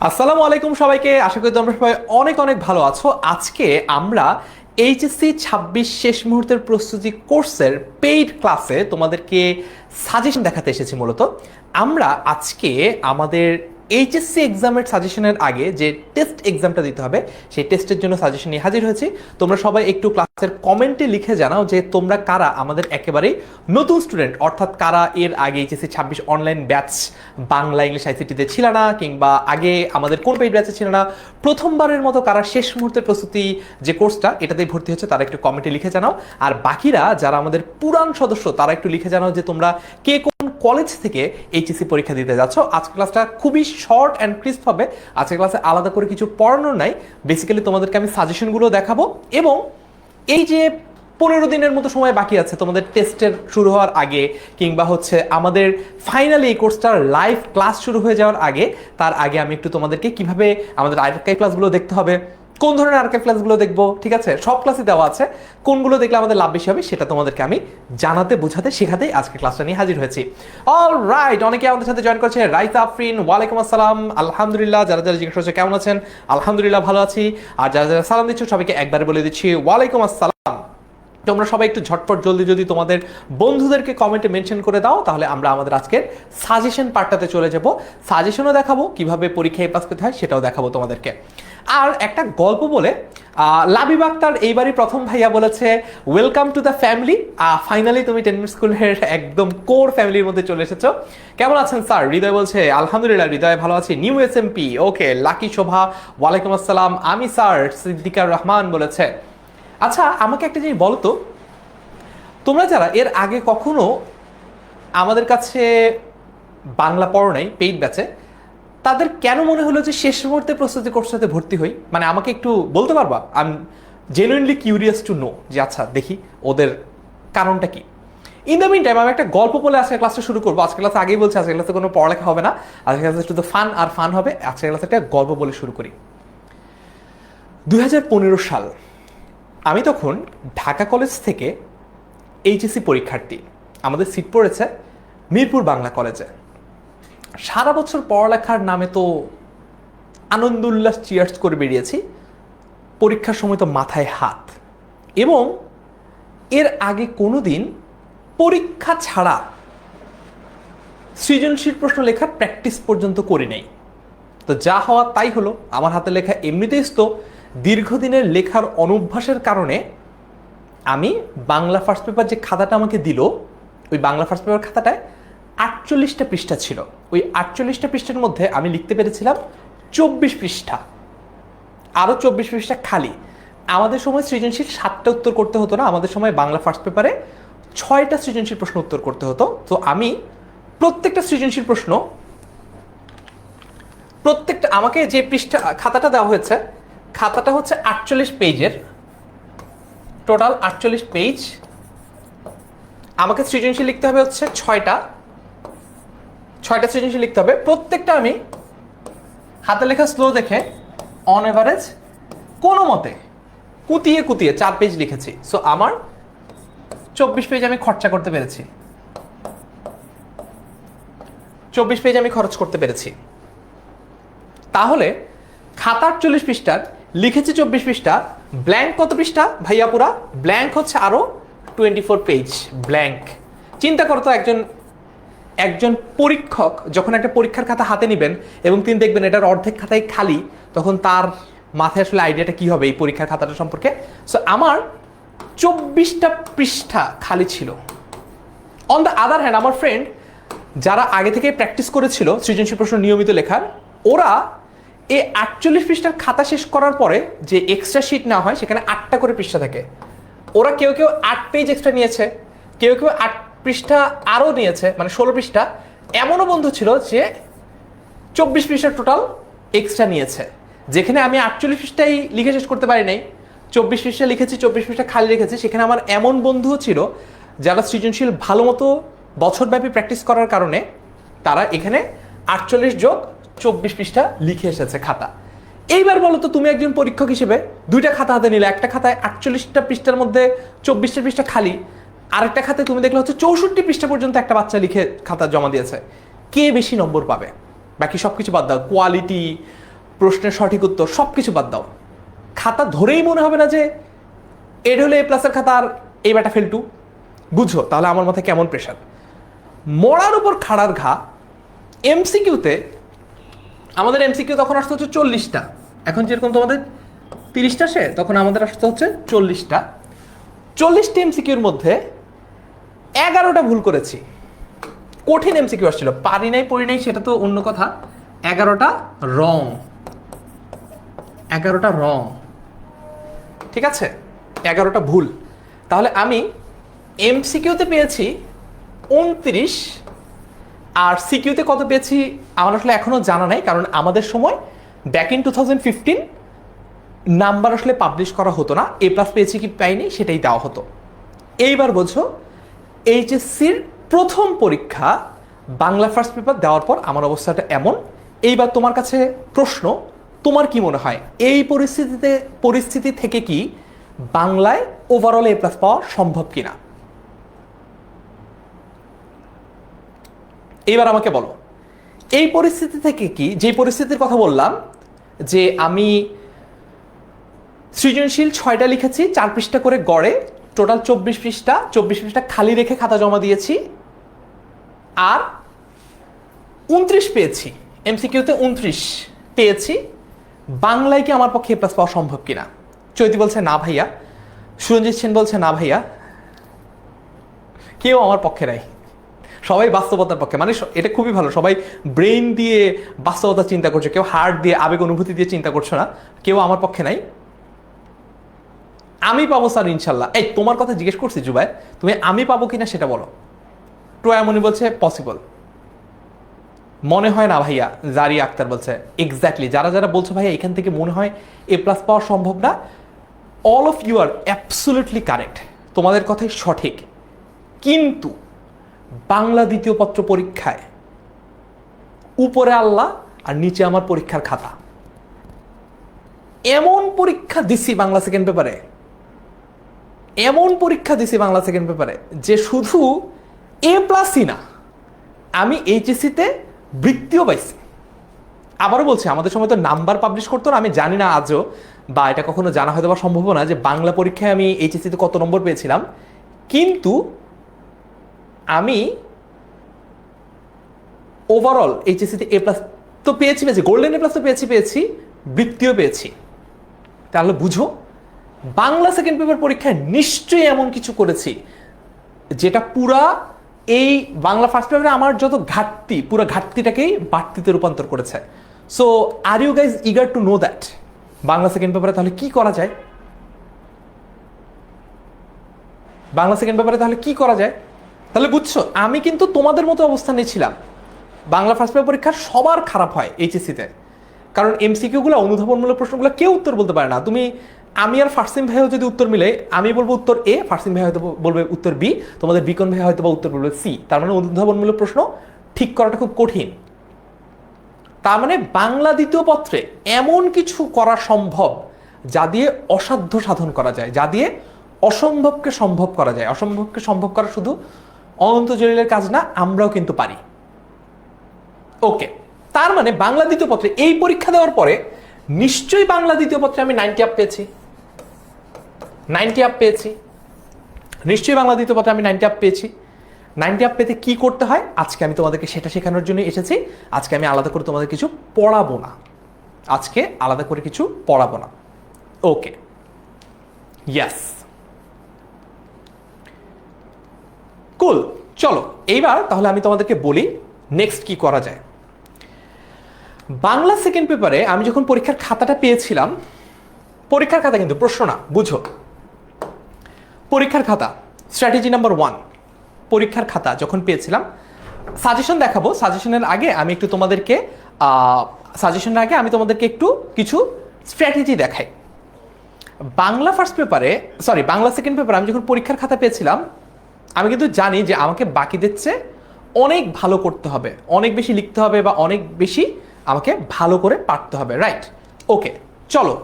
আসসালামু আলাইকুম সবাইকে, আশা করি তোমরা সবাই অনেক অনেক ভালো আছো। আজকে আমরা এইচএসসি 26 শেষ মুহূর্তের প্রস্তুতি কোর্সের পেইড ক্লাসে তোমাদেরকে সাজেশন দেখাতে এসেছি। মূলত আমরা আজকে আমাদের এইচএসসি এক্সামের সাজেশনের আগে যে টেস্ট এক্সামটা দিতে হবে সেই টেস্টের জন্য সাজেশন নিয়ে হাজির হয়েছি। তোমরা সবাই একটু ক্লাসের কমেন্টে লিখে জানাও যে তোমরা কারা আমাদের একেবারেই নতুন স্টুডেন্ট, অর্থাৎ কারা এর আগে HSC 26 online batch Bangla English আইসিটিতে ছিল না, কিংবা আগে আমাদের কোন পেইড ব্যাচে ছিল না, প্রথমবারের মতো কারা শেষ মুহূর্তের প্রস্তুতি যে কোর্সটা এটাতেই ভর্তি হচ্ছে তারা একটু কমেন্টে লিখে জানাও। আর বাকিরা যারা আমাদের পুরান সদস্য তারা একটু লিখে জানাও যে তোমরা কে কলেজ থেকে এইচএসসি পরীক্ষা দিতে যাচ্ছ। আজকের ক্লাসটা খুবই শর্ট অ্যান্ড ক্রিস্প হবে। আজকের ক্লাসে আলাদা করে কিছু পড়ানো নাই, বেসিক্যালি তোমাদেরকে আমি সাজেশনগুলো দেখাবো এবং এই যে 15 দিনের মতো সময় বাকি আছে তোমাদের টেস্টের শুরু হওয়ার আগে, কিংবা হচ্ছে আমাদের ফাইনালি এই কোর্সটার লাইভ ক্লাস শুরু হয়ে যাওয়ার আগে, তার আগে আমি একটু তোমাদেরকে কিভাবে আমাদের আর্কাইভ ক্লাসগুলো দেখতে হবে, কোন ধরনের আর্কাইভ ক্লাসগুলো দেখবো, ঠিক আছে, সব ক্লাসই দেওয়া আছে, কোনগুলো দেখলে আমাদের লাভ বেশি হবে সেটা তোমাদেরকে আমি জানাতে বোঝাতে শেখাতেই আজকে ক্লাসটা নিয়ে হাজির হয়েছি। অল রাইট, অনেকে আমাদের সাথে জয়েন করছে। রাইতা আফরিন, ওয়ালাইকুম আসসালাম, আলহামদুলিল্লাহ। যারা যারা জিজ্ঞাসা করছে কেমন আছেন, আলহামদুলিল্লাহ ভালো আছি। আর যারা যারা সালাম দিচ্ছ সবাইকে একবারে বলে দিচ্ছি ওয়ালাইকুম আসসালাম। তোমরা সবাই একটু ঝটপট জলদি যদি তোমাদের বন্ধুদেরকে কমেন্টে মেনশন করে দাও তাহলে আমরা আমাদের আজকের সাজেশন পার্টটাতে চলে যাব। সাজেশনও দেখাবো, কিভাবে পরীক্ষায় পাস করতে হয় সেটাও দেখাবো তোমাদেরকে। আর একটা গল্প বলে, লাবিব আক্তার এইবারই প্রথম ভাইয়া বলেছে welcome to the family. Finally তুমি 10 মিনিট স্কুলের একদম কোর ফ্যামিলির মধ্যে চলে এসেছো। কেমন আছেন স্যার? হৃদয় বলছে আলহামদুলিল্লাহ, হৃদয় ভালো আছি। নিউ এসএমপি, ওকে। লাকি শোভা, ওয়ালাইকুম আসসালাম, আমি স্যার। সিদ্দিকার রহমান বলেছে। আচ্ছা, আমাকে একটা জিনিস বলো তো, তোমরা যারা এর আগে কখনো আমাদের কাছে বাংলা পড়ো নাই পেইড ব্যাচে, তাদের কেন মনে হলো যে শেষ মুহূর্তে প্রস্তুতি কোর্সটাতে ভর্তি হই? মানে আমাকে একটু বলতে পারবা? I am genuinely curious to know যে আচ্ছা দেখি ওদের কারণটা কি। ইন দ্য মিন টাইম আমি একটা গল্প বলে আজকে ক্লাসটা শুরু করবো। আজকে ক্লাসে আগেই বলছি আজকে ক্লাসে কোনো পড়ালেখা হবে না, আজকে ক্লাসে শুধু ফান আর ফান হবে। আজকে ক্লাসে একটা গল্প বলে শুরু করি। 2015 সাল, আমি তখন ঢাকা কলেজ থেকে এইচএসসি পরীক্ষার্থী। আমাদের সিট পড়েছে মিরপুর বাংলা কলেজে। সারা বছর পড়ালেখার নামে তো আনন্দ উল্লাস চিয়ার্স করে বেরিয়েছি, পরীক্ষার সময় তো মাথায় হাত। এবং এর আগে কোনো দিন পরীক্ষা ছাড়া সৃজনশীল প্রশ্ন লেখার প্র্যাকটিস পর্যন্ত করি নাই। তো যা হওয়া তাই হলো। আমার হাতে লেখা এমনিতেই তো দীর্ঘদিনের লেখার অনভ্যাসের কারণে আমি বাংলা ফার্স্ট পেপার যে খাতাটা আমাকে দিল, ওই বাংলা ফার্স্ট পেপার খাতাটায় 48টা পৃষ্ঠা ছিল। ওই 48টা পৃষ্ঠার মধ্যে আমি লিখতে পেরেছিলাম 24 পৃষ্ঠা, আরও 24 পৃষ্ঠা খালি। আমাদের সময় সৃজনশীল 7টা উত্তর করতে হতো না, আমাদের সময় বাংলা ফার্স্ট পেপারে 6টা সৃজনশীল প্রশ্ন উত্তর করতে হতো। তো আমি প্রত্যেকটা সৃজনশীল প্রশ্ন, প্রত্যেকটা, আমাকে যে পৃষ্ঠা খাতাটা দেওয়া হয়েছে, খাতাটা হচ্ছে 48 পেজের, টোটাল 48 পেজ। আমাকে সৃজনশীল লিখতে হবে হচ্ছে 6টা সৃজনশীল লিখতে হবে। প্রত্যেকটা আমি হাতে লেখা স্লো দেখে অন এভারেজ কোনো মতে কুতিয়ে কুতিয়ে 4 পেজ লিখেছি। সো আমার 24 পেজ আমি খরচা করতে পেরেছি, 24 পেজ আমি খরচ করতে পেরেছি। তাহলে খাতা 48 পৃষ্ঠার, লিখেছি 24 পৃষ্ঠা, ব্ল্যাঙ্ক কত পৃষ্ঠা ভাইয়া? পুরা ব্ল্যাঙ্ক হচ্ছে আরো 24 পেজ ব্ল্যাঙ্ক। চিন্তা করতো একজন পরীক্ষক যখন একটা পরীক্ষার খাতা হাতে নেবেন এবং তিনি দেখবেন এটার অর্ধেক খাতাই খালি, তখন তার মাথায় আসলে আইডিয়াটা কি হবে এই পরীক্ষার খাতাটা সম্পর্কে। সো আমার 24টা পৃষ্ঠা খালি ছিল। অন দ্য আদার হ্যান্ড, আমার ফ্রেন্ড যারা আগে থেকে প্র্যাকটিস করেছিল সৃজনশীল প্রশ্ন নিয়মিত লেখার, ওরা এই 48 পৃষ্ঠার খাতা শেষ করার পরে যে এক্সট্রা শিট না হয় সেখানে 8টা করে পৃষ্ঠা থাকে। ওরা কেউ কেউ 8 পেজ এক্সট্রা নিয়েছে, কেউ কেউ 8 পৃষ্ঠা আরও নিয়েছে, মানে 16 পৃষ্ঠা। এমনও বন্ধু ছিল যে 24 পৃষ্ঠা টোটাল এক্সট্রা নিয়েছে, যেখানে আমি 48 পৃষ্ঠাই লিখে শেষ করতে পারি নাই, 24 পৃষ্ঠা লিখেছি, 24 পৃষ্ঠা খালি রেখেছি। সেখানে আমার এমন বন্ধুও ছিল যারা সৃজনশীল ভালো মতো বছরব্যাপী প্র্যাকটিস করার কারণে তারা এখানে 48 যোগ 24 পৃষ্ঠা লিখে এসেছে খাতা। এইবার বলো তো, তুমি একজন পরীক্ষক হিসেবে 2টা খাতা হাতে নিলে, একটা খাতায় 48টা পৃষ্ঠার মধ্যে 24টা পৃষ্ঠা খালি, আরেকটা খাতায় তুমি দেখলে হচ্ছে 64 পৃষ্ঠা পর্যন্ত একটা বাচ্চা লিখে খাতা জমা দিয়েছে। কে বেশি নম্বর পাবে? বাকি সবকিছু বাদ দাও, কোয়ালিটি, প্রশ্নের সঠিক উত্তর সব কিছু বাদ দাও, খাতা ধরেই মনে হবে না যে এটা হলো এ প্লাসের খাতা আর এই ব্যাটা ফেল টু। বুঝো তাহলে আমার মাথায় কেমন প্রেশার। মরার উপর খাড়ার ঘা। এমসিকিউতে আমাদের এমসিকিউ তখন আসতে হচ্ছে 40টা, এখন যেরকম তোমাদের 30টা আসে, তখন আমাদের আসতে হচ্ছে 40টা। 40টা এমসিকিউর মধ্যে 11টা ভুল করেছি। কঠিন এমসিকিউ আসছিল, পারি নাই পড়ি নাই সেটা তো অন্য কথা। 11টা রং, 11টা রং, ঠিক আছে, 11টা ভুল। তাহলে আমি এমসিকিউতে পেয়েছি 29, আর সিকিউতে কত পেয়েছি আমার আসলে এখনো জানা নাই, কারণ আমাদের সময় ব্যাক ইন 2015 নাম্বার আসলে পাবলিশ করা হতো না, এ প্লাস পেয়েছি কি পাইনি সেটাই দেওয়া হতো। এইবার বোঝো, এইচএসসির প্রথম পরীক্ষা বাংলা ফার্স্ট পেপার দেওয়ার পর আমার অবস্থাটা এমন। এইবার তোমার কাছে প্রশ্ন, তোমার কি মনে হয় এই পরিস্থিতি থেকে কি বাংলায় ওভারঅল এ প্লাস পাওয়া সম্ভব কিনা? এইবার আমাকে বলো, এই পরিস্থিতি থেকে কি, যে পরিস্থিতির কথা বললাম যে আমি সৃজনশীল 6টা লিখেছি 4 পৃষ্ঠা করে গড়ে, টোটাল 24 পৃষ্ঠা, 24 পৃষ্ঠা খালি রেখে খাতা জমা দিয়েছি, আর 29 পেয়েছি, এমসিকিউতে 29 পেয়েছি, বাংলায় কি আমার পক্ষে এ প্লাস পাওয়া সম্ভব কিনা? চৈতি বলছে না ভাইয়া, সুরঞ্জিত সেন বলছে না ভাইয়া, কেউ আমার পক্ষে নাই, সবাই বাস্তবতার পক্ষে। মানে এটা খুবই ভালো, সবাই ব্রেইন দিয়ে বাস্তবতা চিন্তা করছে, কেউ হার্ট দিয়ে আবেগ অনুভূতি দিয়ে চিন্তা করছো না, কেউ আমার পক্ষে নাই। আমি পাবো স্যার ইনশাল্লাহ। এই তোমার কথা জিজ্ঞেস করছি জুবাই, তুমি আমি পাবো কিনা সেটা বলো। ট্রয়ামনি বলছে পসিবল, মনে হয় না ভাইয়া। জারি আক্তার বলছে এক্স্যাক্টলি, যারা যারা বলছো ভাইয়া এখান থেকে মনে হয় এ প্লাস পাওয়া সম্ভব না, all of you are absolutely correct, তোমাদের কথাই সঠিক। কিন্তু বাংলা দ্বিতীয় পত্র পরীক্ষায় উপরে আল্লাহ আর নিচে আমার পরীক্ষার খাতা, এমন পরীক্ষা দিছি বাংলা সেকেন্ড পেপারে, এমন পরীক্ষা দিছি বাংলা সেকেন্ড পেপারে যে শুধু এ প্লাসই না, আমি এইচএসসিতে বৃত্তিও পাইছি। আবারও বলছি, আমাদের সময় তো নাম্বার পাবলিশ করতো না, আমি জানি না আজও, বা এটা কখনো জানা হয়তো বা সম্ভব না যে বাংলা পরীক্ষায় আমি এইচএসসিতে কত নম্বর পেয়েছিলাম, কিন্তু আমি ওভারঅল এইচএসসিতে এ প্লাস তো পেয়েছি, গোল্ডেন এ প্লাস তো পেয়েছি, বৃত্তিও পেয়েছি। তাহলে বুঝো, বাংলা সেকেন্ড পেপার পরীক্ষায় নিশ্চয়ই এমন কিছু করেছি যেটা পুরা এই বাংলা ফার্স্ট পেপারে আমার যত ঘাটতি, পুরো ঘাটতিটাকেই বাড়তিতে রূপান্তর করেছে। So are you guys eager to know that Bangla second পেপারে তাহলে কি করা যায়? বাংলা সেকেন্ড পেপারে তাহলে কি করা যায়? তাহলে বুঝছো, আমি কিন্তু তোমাদের মতো অবস্থানে ছিলাম। বাংলা ফার্স্ট পেপার পরীক্ষার সবার খারাপ হয় এইচএসসিতে, কারণ এমসিকিউগুলো, অনুধাবনমূলক প্রশ্নগুলো কেউ উত্তর বলতে পারে না। তুমি, আমি আর ফার্সিম ভাইও যদি উত্তর মিলে, আমি বলবো উত্তর এ, ফার্সিম ভাই হয়তো বলবে উত্তর বি, তোমাদের বিকন ভাই হয়তো বা উত্তর বলবে সি। তার মানে অনুধাবনমূলক প্রশ্ন ঠিক করাটা খুব কঠিন। তার মানে বাংলা দ্বিতীয় পত্রে এমন কিছু করা সম্ভব যা দিয়ে অসাধ্য সাধন করা যায়, যা দিয়ে অসম্ভবকে সম্ভব করা যায়। অসম্ভবকে সম্ভব করা শুধু অনন্ত জলিলের কাজ না, আমরাও কিন্তু পারি। ওকে, তার মানে বাংলা দ্বিতীয় পত্রে এই পরীক্ষা দেওয়ার পরে নিশ্চয়ই বাংলা দ্বিতীয় পত্রে আমি 90 আপ পেয়েছি, 90 আপ পেয়েছি, নিশ্চয়ই বাংলা দ্বিতীয় পত্রে আমি 90 আপ পেয়েছি। 90 আপ পেতে কি করতে হয় আজকে আমি তোমাদেরকে সেটা শেখানোর জন্য এসেছি। আজকে আমি আলাদা করে তোমাদের কিছু পড়াবো না, আজকে আলাদা করে কিছু পড়াবো না। ওকে, ইয়েস, কুল। চলো এইবার তাহলে আমি তোমাদেরকে বলি নেক্সট কি করা যায়। বাংলা সেকেন্ড পেপারে আমি যখন পরীক্ষার খাতাটা পেয়েছিলাম, পরীক্ষার খাতা কিন্তু প্রশ্ন না, বুঝো, পরীক্ষার খাতা স্ট্র্যাটেজি নাম্বার 1, পরীক্ষার খাতা যখন পেয়েছিলাম, সাজেশন দেখাবো। সাজেশনের আগে আমি একটু তোমাদেরকে একটু কিছু স্ট্র্যাটেজি দেখাই। বাংলা ফার্স্ট পেপারে, সরি বাংলা সেকেন্ড পেপারে আমি যখন পরীক্ষার খাতা পেয়েছিলাম, আমি কিন্তু জানি যে আমাকে বাকিদের চেয়ে অনেক ভালো করতে হবে, অনেক বেশি লিখতে হবে, বা অনেক বেশি আমাকে ভালো করে পারতে হবে, রাইট? ওকে, চলো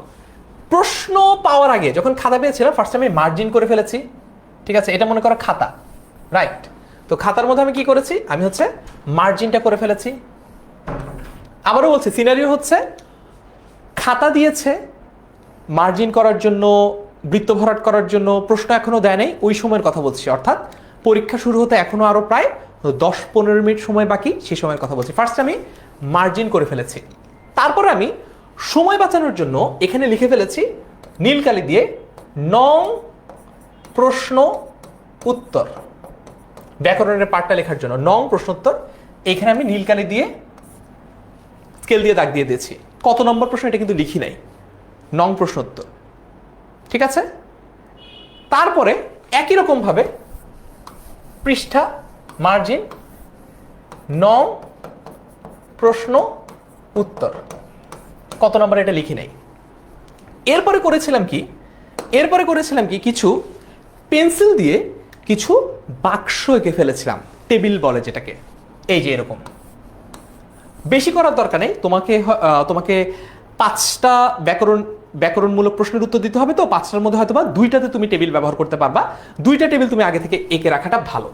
প্রশ্ন পাওয়ার আগে যখন খাতা পেয়েছিলাম, ফার্স্ট আমি মার্জিন করে ফেলেছি, ঠিক আছে? এটা মনে করো খাতা, রাইট? তো খাতার মধ্যে আমি কি করেছি, আমি হচ্ছে মার্জিনটা করে ফেলেছি। আবারও বলছি, সিনারিও হচ্ছে খাতা দিয়েছে মার্জিন করার জন্য, বৃত্ত ভরাট করার জন্য, প্রশ্ন এখনো দেয় নাই, ওই সময়ের কথা বলছি, অর্থাৎ পরীক্ষা শুরু হতে এখনো আরো প্রায় 10-15 মিনিট সময় বাকি, সেই সময়ের কথা বলছি। ফার্স্ট আমি মার্জিন করে ফেলেছি, তারপরে আমি সময় বাঁচানোর জন্য এখানে লিখে ফেলেছি নীল কালি দিয়ে নং প্রশ্ন উত্তর। ব্যাকরণের পার্টটা লেখার জন্য নং প্রশ্ন উত্তর, এখানে আমি নীল কালি দিয়ে স্কেল দিয়ে দাগ দিয়ে দিয়েছি। কত নম্বর প্রশ্ন এটা কিন্তু লিখি নাই, নং প্রশ্ন উত্তর, ঠিক আছে। তারপরে একই রকম ভাবে পৃষ্ঠা মার্জিন নং প্রশ্ন উত্তর, কত নম্বর এটা লিখি নাই। এরপরে করেছিলাম কি কিছু পেন্সিল দিয়ে কিছু বাক্স এঁকে ফেলেছিলাম, টেবিল বলে যেটাকে, এই যে এরকম। বেশি করার দরকার নেই, তোমাকে 5টা ব্যাকরণমূলক প্রশ্নের উত্তর দিতে হবে, তো 5টার মধ্যে হয়তো বা 2টাতে তুমি টেবিল ব্যবহার করতে পারবা। 2টা টেবিল তুমি আগে থেকে এঁকে রাখাটা ভালো,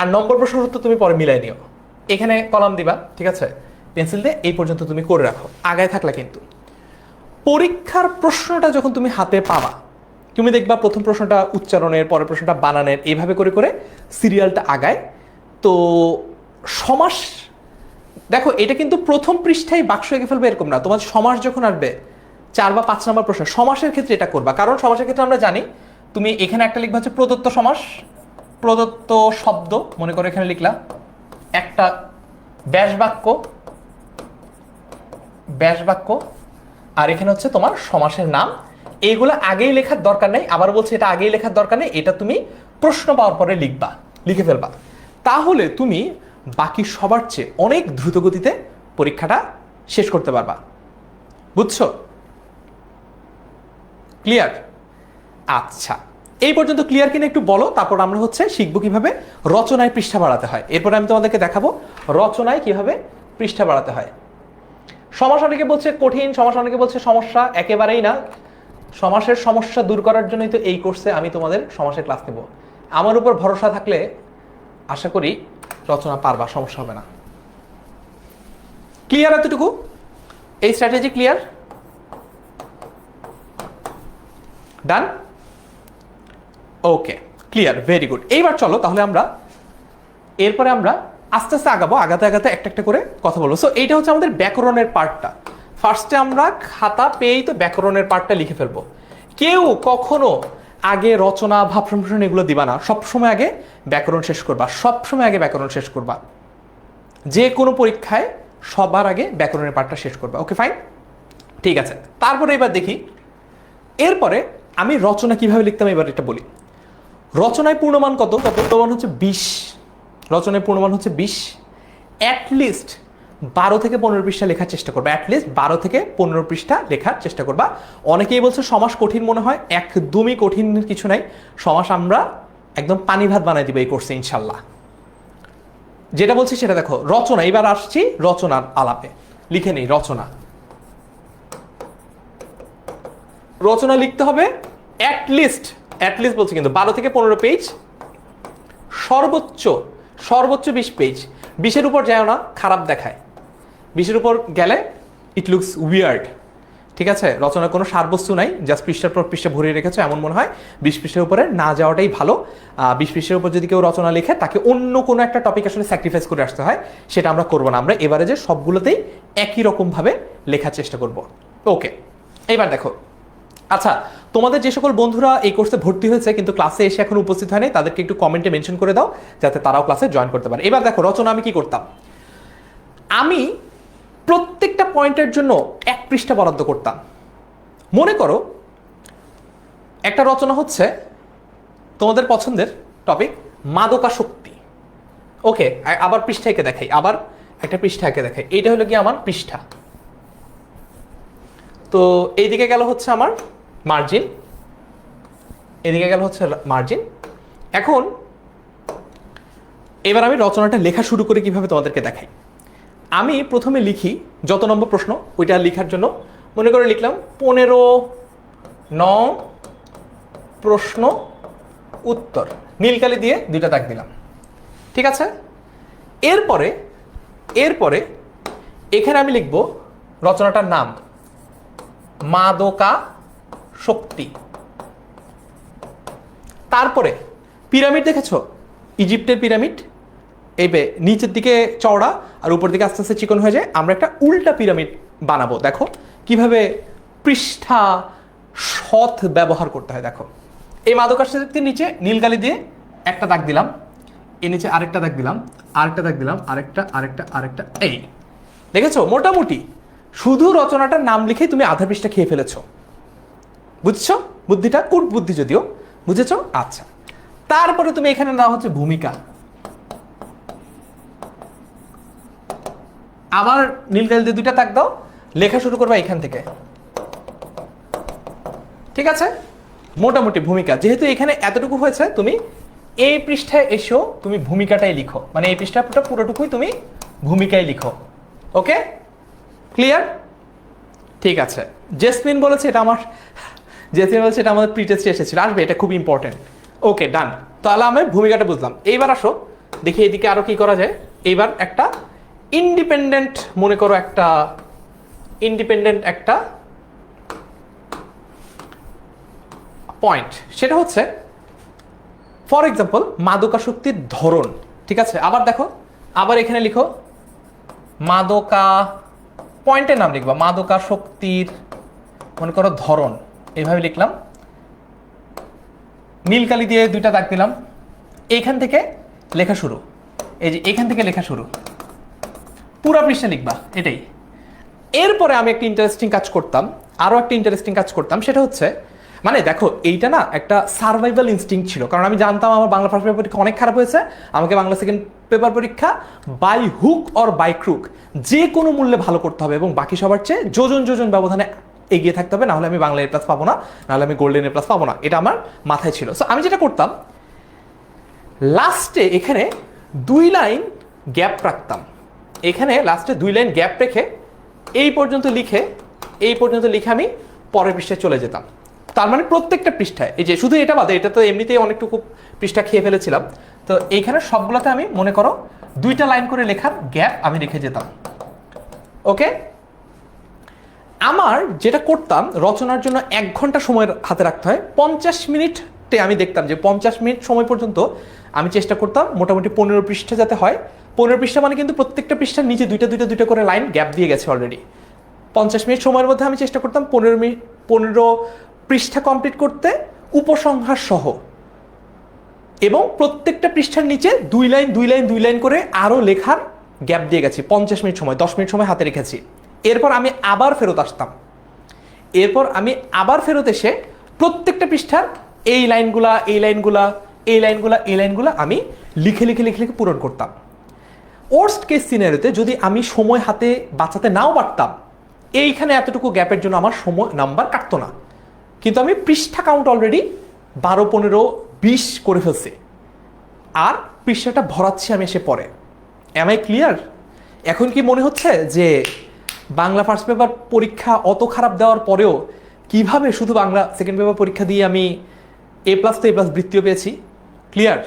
আর নম্বর প্রশ্নের উত্তর তুমি পরে মিলাই নিও। এখানে কলাম দিবা, ঠিক আছে, পেন্সিল দিয়ে এই পর্যন্ত তুমি করে রাখো, আগায় থাকলা। কিন্তু পরীক্ষার প্রশ্নটা যখন তুমি হাতে পাবা, তুমি দেখবা প্রথম প্রশ্নটা উচ্চারণের, পরের প্রশ্নটা বানানের, এইভাবে করে করে সিরিয়ালটা আগায়। তো সমাস দেখো, এটা কিন্তু প্রথম পৃষ্ঠায় বাক্স এঁকে ফেলবে এরকম না, তোমার সমাস যখন আসবে 4 বা 5 নম্বর প্রশ্ন, সমাসের ক্ষেত্রে এটা করবা। কারণ সমাসের ক্ষেত্রে আমরা জানি তুমি এখানে একটা লিখবা হচ্ছে প্রদত্ত সমাস, প্রদত্ত শব্দ, মনে করো এখানে লিখলা একটা ব্যাস বাক্য, আর এখানে হচ্ছে তোমার সমাসের নাম। এইগুলো আগেই লেখার দরকার নেই, আবার বলছি এটা আগেই লেখার দরকার নেই, এটা তুমি প্রশ্ন পাওয়ার পরে লিখে ফেলবা। তাহলে তুমি বাকি সবার চেয়ে অনেক দ্রুত গতিতে পরীক্ষাটা শেষ করতে পারবা। বুঝছো? ক্লিয়ার? আচ্ছা, এই পর্যন্ত ক্লিয়ার কিনা একটু বলো, তারপর আমরা হচ্ছে শিখবো কিভাবে রচনায় পৃষ্ঠা বাড়াতে হয়। এরপরে আমি তোমাদেরকে দেখাবো রচনায় কিভাবে পৃষ্ঠা বাড়াতে হয়। সমাস অনেকে বলছে কঠিন, সমাস অনেকে বলছে সমস্যা, একেবারেই না। সমাসের সমস্যা দূর করার জন্যই তো এই কোর্সে আমি তোমাদের সমাসের ক্লাস নেব। আমার উপর ভরসা থাকলে আশা করি রচনা পারবা, সমস্যা হবে না। ক্লিয়ার এতটুকু? এই স্ট্র্যাটেজি ক্লিয়ার? ডান? ওকে, ক্লিয়ার, ভেরি গুড। এইবার চলো তাহলে এরপরে আমরা আস্তে আস্তে আগাতে একটা একটা করে কথা বলবো। সো এইটা হচ্ছে আমাদের ব্যাকরণের পার্টটা। ফার্স্টে আমরা খাতা পেয়েই তো ব্যাকরণের পার্টটা লিখে ফেলবো। কেউ কখনো আগে রচনা, ভাব সম্প্রসারণ এগুলো দিবা না, সবসময় আগে ব্যাকরণ শেষ করবা। যে কোনো পরীক্ষায় সবার আগে ব্যাকরণের পার্টটা শেষ করবা। ওকে, ফাইন, ঠিক আছে। তারপরে এবার দেখি, এরপরে আমি রচনা কিভাবে লিখতাম এবার এটা বলি। রচনায় পূর্ণমান কত? পূর্ণমান হচ্ছে 20। রচনায় পূর্ণমান হচ্ছে 20। অ্যাটলিস্ট 12 থেকে 15 পৃষ্ঠা লেখার চেষ্টা করবা। অ্যাটলিস্ট 12 থেকে 15 পৃষ্ঠা লেখার চেষ্টা করবা। অনেকেই বলছে সমাস কঠিন মনে হয়, একদমই কঠিন কিছু নাই। সমাস আমরা একদম পানি ভাত বানাই দিব এই কোর্সে ইনশাল্লাহ। যেটা বলছি সেটা দেখো। রচনা, এবার আসছি রচনার আলাপে। লিখে নেই রচনা লিখতে হবে অ্যাটলিস্ট বলছি কিন্তু 12 থেকে 15 পেজ, সর্বোচ্চ 20 পেজ। 20-এর উপর যায় না, খারাপ দেখায়। 20-এর উপর গেলে ইট লুকস উইয়ার্ড, ঠিক আছে। রচনার কোনো সারবস্তু নাই, জাস্ট পৃষ্ঠার পর পৃষ্ঠা ভরিয়ে রেখেছো, এমন মনে হয়। 20 পৃষ্ঠার উপরে না যাওয়াটাই ভালো। 20 পৃষ্ঠার উপর যদি কেউ রচনা লেখে, তাকে অন্য কোনো একটা টপিক আসলে স্যাক্রিফাইস করে আসতে হয়, সেটা আমরা করবো না। আমরা এবারে যে সবগুলোতেই একই রকমভাবে লেখার চেষ্টা করব। ওকে, এইবার দেখো। আচ্ছা, তোমাদের যে সকল বন্ধুরা এই কোর্সে ভর্তি হয়েছে কিন্তু ক্লাসে এসে এখন উপস্থিত হয়নি, তাদেরকে একটু কমেন্টে মেনশন করে দাও যাতে তারাও ক্লাসে জয়েন করতে পারে। এবার দেখো রচনা আমি কি করতাম। আমি প্রত্যেকটা পয়েন্টের জন্য 1 পৃষ্ঠা বরাদ্দ করতাম। মনে করো একটা রচনা হচ্ছে তোমাদের পছন্দের টপিক মাদকাসক্তি। ওকে, আবার পৃষ্ঠা এঁকে দেখাই, এইটা হলো কি আমার পৃষ্ঠা। তো এইদিকে গেল হচ্ছে আমার মার্জিন, এখন এবার আমি রচনাটা লেখা শুরু করে কিভাবে তোমাদেরকে দেখাই। আমি প্রথমে লিখি যত নম্বর প্রশ্ন ওইটা লেখার জন্য মনে করে লিখলাম 15 প্রশ্ন উত্তর, নীলকালি দিয়ে 2টা দাগ দিলাম, ঠিক আছে। এরপরে এখানে আমি লিখব রচনাটার নাম মাদকা শক্তি। তারপরে পিরামিড দেখেছো, ইজিপ্টের পিরামিড এই নিচের দিকে চওড়া আর উপর দিকে আস্তে আস্তে চিকন হয়ে যায়। আমরা একটা উল্টা পিরামিড বানাবো, দেখো কিভাবে পৃষ্ঠা সৎ ব্যবহার করতে হয়। দেখো এই মাদকাসক্তির নিচে নীলকালি দিয়ে একটা দাগ দিলাম, এর নিচে আরেকটা দাগ দিলাম, আরেকটা দাগ দিলাম, আরেকটা আরেকটা আরেকটা, এই দেখেছো মোটামুটি শুধু রচনাটার নাম লিখে তুমি আধা পৃষ্ঠা খেয়ে ফেলেছো। বুঝছো বুদ্ধিটা? কুট বুদ্ধি যদিও, বুঝেছো? আচ্ছা, তারপরে তুমি এখানে নাও হচ্ছে ভূমিকা। আবার নীলকালি দিয়ে দুইটা দাগ দাও, লেখা শুরু করবা এখান থেকে। ঠিক আছে, মোটামুটি ভূমিকা। যেহেতু এখানে এতটুকু হয়েছে, তুমি এই পৃষ্ঠায় এসেও তুমি ভূমিকাটাই লিখো, মানে এই পৃষ্ঠাটা পুরোটুকুই তুমি ভূমিকায় লিখো। ওকে, ক্লিয়ার? ঠিক আছে। জেসমিন বলেছে এটা আমাদের প্রি টেস্টে এসেছিল, আসবে, এটা খুব ইম্পর্টেন্ট। ওকে, ডান। তাহলে আমি ভূমিকাটা বুঝলাম। এইবার আসো দেখি এদিকে আরো কি করা যায়। এইবার একটা ইন্ডিপেন্ডেন্ট, মনে করো একটা ইন্ডিপেন্ডেন্ট একটা পয়েন্ট, সেটা হচ্ছে ফর এক্সাম্পল মাদকাসক্তির ধরন। ঠিক আছে, আবার দেখো, আবার এখানে লিখো মাদকা, পয়েন্টের নাম লিখবা মাদকাসক্তির মনে করো ধরন, এইভাবে লিখলাম, নীলকালি দিয়ে দুইটা দাগ দিলাম, এইখান থেকে লেখা শুরু, এই যে এখান থেকে লেখা শুরু, পুরা পৃষ্ঠা লিখবা এটাই। এরপরে আমি একটা ইন্টারেস্টিং কাজ করতাম, সেটা হচ্ছে মানে দেখো এইটা না একটা সার্ভাইভাল ইনস্টিংক্ট ছিল, কারণ আমি জানতাম আমার বাংলা ফার্স্ট পেপার পরীক্ষা অনেক খারাপ হয়েছে, আমাকে বাংলা সেকেন্ড পেপার পরীক্ষা by hook or by crook যে কোনো মূল্যে ভালো করতে হবে এবং বাকি সবার চেয়ে যোজন ব্যবধানে এগিয়ে থাকতে হবে, নাহলে আমি বাংলা A+ পাবো না, নাহলে আমি গোল্ডেন A+ পাবো না। এটা আমার মাথায় ছিল। সো আমি যেটা করতাম, লাস্টে এখানে 2 লাইন গ্যাপ রাখতাম, এখানে লাস্টে 2 লাইন গ্যাপ রেখে এই পর্যন্ত লিখে আমি পরের পৃষ্ঠায় চলে যেতাম। তার মানে প্রত্যেকটা পৃষ্ঠায়, এই যে শুধু এটা বাদে, এটা তো এমনিতেই অনেকটুকু পৃষ্ঠা খেয়ে ফেলেছিলাম, তো এইখানে সবগুলোতে আমি মনে করো 2টা লাইন করে লেখার গ্যাপ আমি রেখে যেতাম। ওকে, আমার যেটা করতাম, রচনার জন্য 1 ঘন্টা সময় হাতে রাখতে হয়, 50 মিনিটে আমি দেখতাম যে 50 মিনিট সময় পর্যন্ত আমি চেষ্টা করতাম মোটামুটি 15 পৃষ্ঠা যাতে হয়। 15 পৃষ্ঠা মানে কিন্তু প্রত্যেকটা পৃষ্ঠার নিচে দুইটা করে লাইন গ্যাপ দিয়ে গেছে অলরেডি। 50 মিনিট সময়ের মধ্যে আমি চেষ্টা করতাম 15 পৃষ্ঠা কমপ্লিট করতে, উপসংহার সহ, এবং প্রত্যেকটা পৃষ্ঠার নিচে 2 লাইন করে আরো লেখার গ্যাপ দিয়ে গেছি। 50 মিনিট সময়, 10 মিনিট সময় হাতে রেখেছি। এরপর আমি আবার ফেরত আসতাম, এসে প্রত্যেকটা পৃষ্ঠার এই লাইনগুলা আমি লিখে পূরণ করতাম। ওয়ার্স্ট কেস সিনারিওতে যদি আমি সময় হাতে বাঁচাতে নাও পারতাম, এইখানে এতটুকু গ্যাপের জন্য আমার সময় নাম্বার কাটতো না, কিন্তু আমি পৃষ্ঠা কাউন্ট অলরেডি 12, 15, 20 করে ফেলছি, আর পৃষ্ঠাটা ভরাচ্ছি আমি এসে পরে। Am I clear? এখন কি মনে হচ্ছে যে বাংলা ফার্স্ট পেপার পরীক্ষা অত খারাপ দেওয়ার পরেও কিভাবে শুধু বাংলা সেকেন্ড পেপার পরীক্ষা দিয়ে আমি A+ তো A+ বৃত্তিও পেয়েছি? ক্লিয়ার?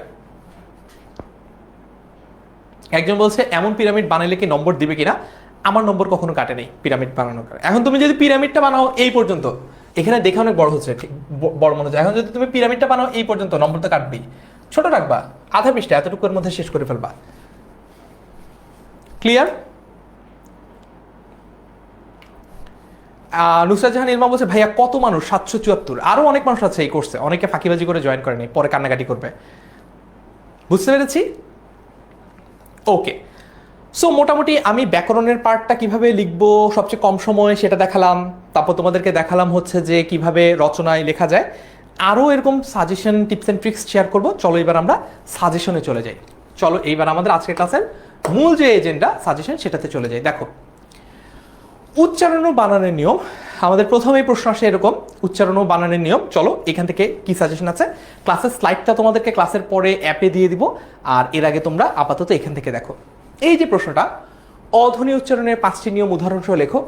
একজন বলছে এমন পিরামিড বানাইলে কি নম্বর দিবে কিনা? আমার নম্বর কখনো কাটে নেই পিরামিড বানানোর কারণে। এখন তুমি যদি পিরামিডটা বানাও এই পর্যন্ত, এখানে দেখে অনেক বড় হচ্ছে, ঠিক বড় মনে হচ্ছে, এখন যদি তুমি পিরামিডটা বানাও এই পর্যন্ত, নম্বর তো কাটবেই। ছোট রাখবা, আধা পৃষ্ঠা এতটুকুর মধ্যে শেষ করে ফেলবা। ক্লিয়ার? নুসরাত জাহান ইলমা বলছে ভাইয়া কত মানুষ? 774। আরো অনেক মানুষ আছে এই কোর্সে, অনেকে ফাঁকিবাজি করে জয়েন করেনি, পরে কান্নাকাটি করবে। বুঝতে পেরেছি? ওকে, সো মোটামুটি আমি ব্যাকরণের পার্টটা কিভাবে লিখবো সবচেয়ে কম সময়ে সেটা দেখালাম, তারপর তোমাদেরকে দেখালাম হচ্ছে যে কিভাবে রচনায় লেখা যায়। আরও এরকম suggestion, tips and tricks share করবো। চলো এবার আমরা সাজেশনে চলে যাই। চলো এইবার আমাদের আজকের ক্লাসের মূল যে এজেন্ডা সাজেশন, সেটাতে চলে যাই। দেখো, উচ্চারণ ও বানানের নিয়ম, আমাদের প্রথমেই প্রশ্ন আসে এরকম, উচ্চারণ ও বানানের নিয়ম। চলো এখান থেকে কি সাজেশন আছে, ক্লাসের স্লাইডটা তোমাদেরকে ক্লাসের পরে অ্যাপে দিয়ে দিব, আর এর আগে তোমরা আপাতত এখান থেকে দেখো। এই যে প্রশ্নটা, অধ্বনি উচ্চারণের 5টি নিয়ম উদাহরণ সহ লেখো।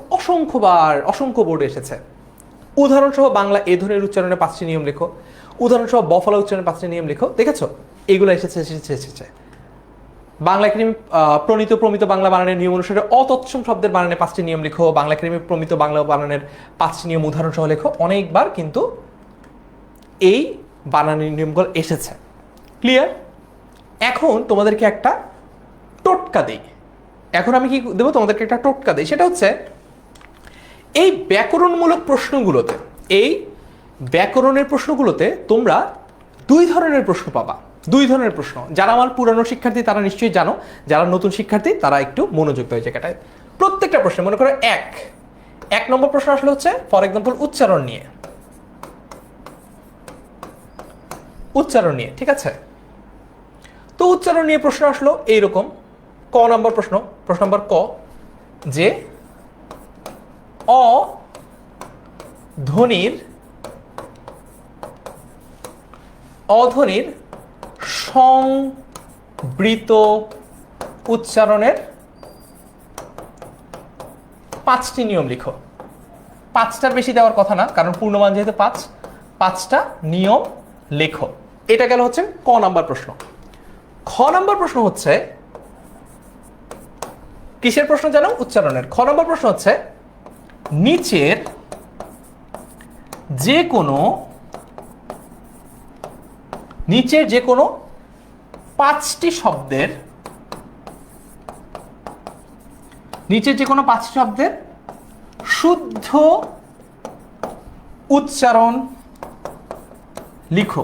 অসংখ্য বোর্ডে এসেছে। উদাহরণ সহ বাংলা এ ধ্বনির উচ্চারণের 5টি নিয়ম লেখো, উদাহরণ সহ বফলা উচ্চারণের 5টি নিয়ম লেখো। দেখেছো, এইগুলো এসেছে। বাংলা একাডেমি প্রণীত প্রমিত বাংলা বানানের নিয়ম অনুসারে অতৎসম শব্দের বানানে 5টি নিয়ম লেখো, বাংলা একাডেমি প্রমিত বাংলা বানানের 5টি নিয়ম উদাহরণ সহ লেখো। অনেকবার কিন্তু এই বানানের নিয়মগুলো এসেছে। ক্লিয়ার? এখন তোমাদেরকে একটা টোটকা দিই। এখন আমি কি দেবো তোমাদেরকে একটা টোটকা দিই, সেটা হচ্ছে এই ব্যাকরণমূলক প্রশ্নগুলোতে, এই ব্যাকরণের প্রশ্নগুলোতে তোমরা 2 ধরনের প্রশ্ন পাবা। 2 ধরনের প্রশ্ন। যারা আমার পুরানো শিক্ষার্থী তারা নিশ্চয়ই জানো, যারা নতুন শিক্ষার্থী তারা একটু মনোযোগ দেয় জায়গাটায়। প্রত্যেকটা প্রশ্নে মনে করো এক নম্বর প্রশ্ন আসলে হচ্ছে ফর এক্সাম্পল উচ্চারণ নিয়ে, উচ্চারণ নিয়ে, ঠিক আছে? তো উচ্চারণ নিয়ে প্রশ্ন আসলো এইরকম, ক নম্বর প্রশ্ন, প্রশ্ন নম্বর ক, যে অধ্বনির সংবৃত উচ্চারণের 5টি নিয়ম লিখো। 5টার বেশি দেওয়ার কথা না, কারণ পূর্ণমান যেহেতু 5টা নিয়ম লেখো। এটা গেল হচ্ছে ক নাম্বার প্রশ্ন। খ নাম্বার প্রশ্ন হচ্ছে কিসের প্রশ্ন জানো? উচ্চারণের। খ নাম্বার প্রশ্ন হচ্ছে নিচের যে কোনো 5টি শব্দের, শুদ্ধ উচ্চারণ লিখো।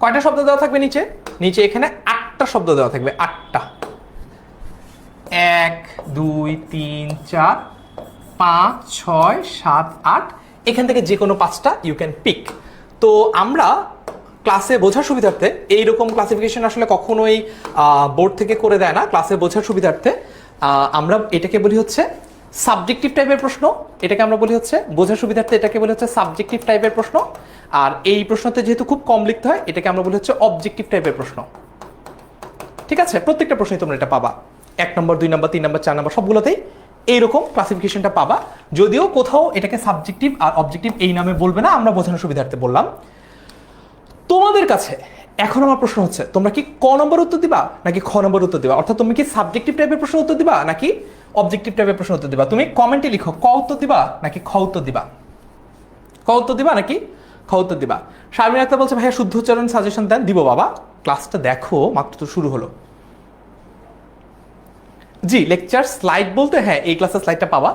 কয়টা শব্দ দেওয়া থাকবে নিচে? নিচে এখানে 8টা শব্দ দেওয়া থাকবে, 8টা। 1 2 3 4 5 6 7 8, এখান থেকে যে কোনো 5টা ইউ ক্যান পিক। তো আমরা ক্লাসে বোঝার সুবিধার্থে, এইরকম ক্লাসিফিকেশন আসলে কখনোই বোর্ড থেকে করে দেয় না, ক্লাসে বোঝার সুবিধার্থে আমরা এটাকে বলি হচ্ছে সাবজেক্টিভ টাইপের প্রশ্ন। এটাকে আমরা বলি হচ্ছে বোঝার সুবিধার্থে, এটাকে বলি হচ্ছে সাবজেক্টিভ টাইপের প্রশ্ন। আর এই প্রশ্নতে যেহেতু খুব কম লিখতে হয়, এটাকে আমরা বলি হচ্ছে অবজেক্টিভ টাইপের প্রশ্ন। ঠিক আছে? প্রত্যেকটা প্রশ্নই তোমরা এটা পাবা, 1 নম্বর 2 নম্বর 3 নম্বর 4 নম্বর সবগুলোতেই এইরকম ক্লাসিফিকেশনটা পাবা। যদিও কোথাও এটাকে সাবজেক্টিভ আর অবজেক্টিভ এই নামে বলবে না, আমরা বোঝানোর সুবিধার্থে বললাম। তোমাদের কাছে এখন আমার প্রশ্ন হচ্ছে, তোমরা কি ক নম্বর উত্তর দিবা নাকি খ নম্বর উত্তর দিবা? অর্থাৎ তুমি কি সাবজেক্টিভ টাইপের প্রশ্ন উত্তর দিবা নাকি অবজেক্টিভ টাইপের প্রশ্ন উত্তর দিবা? তুমি কমেন্টে লিখো ক উত্তর দিবা নাকি খ উত্তর দিবা, ক উত্তর দিবা নাকি খ উত্তর দিবা। শারমিন আক্তার বলছে ভাইয়া শুদ্ধ উচ্চারণ সাজেশন দেন। দিব বাবা, ক্লাসটা দেখো, মাত্র তো শুরু হলো। জি, লেকচার স্লাইড বলতে হ্যাঁ, এই ক্লাসের স্লাইডটা পাবা,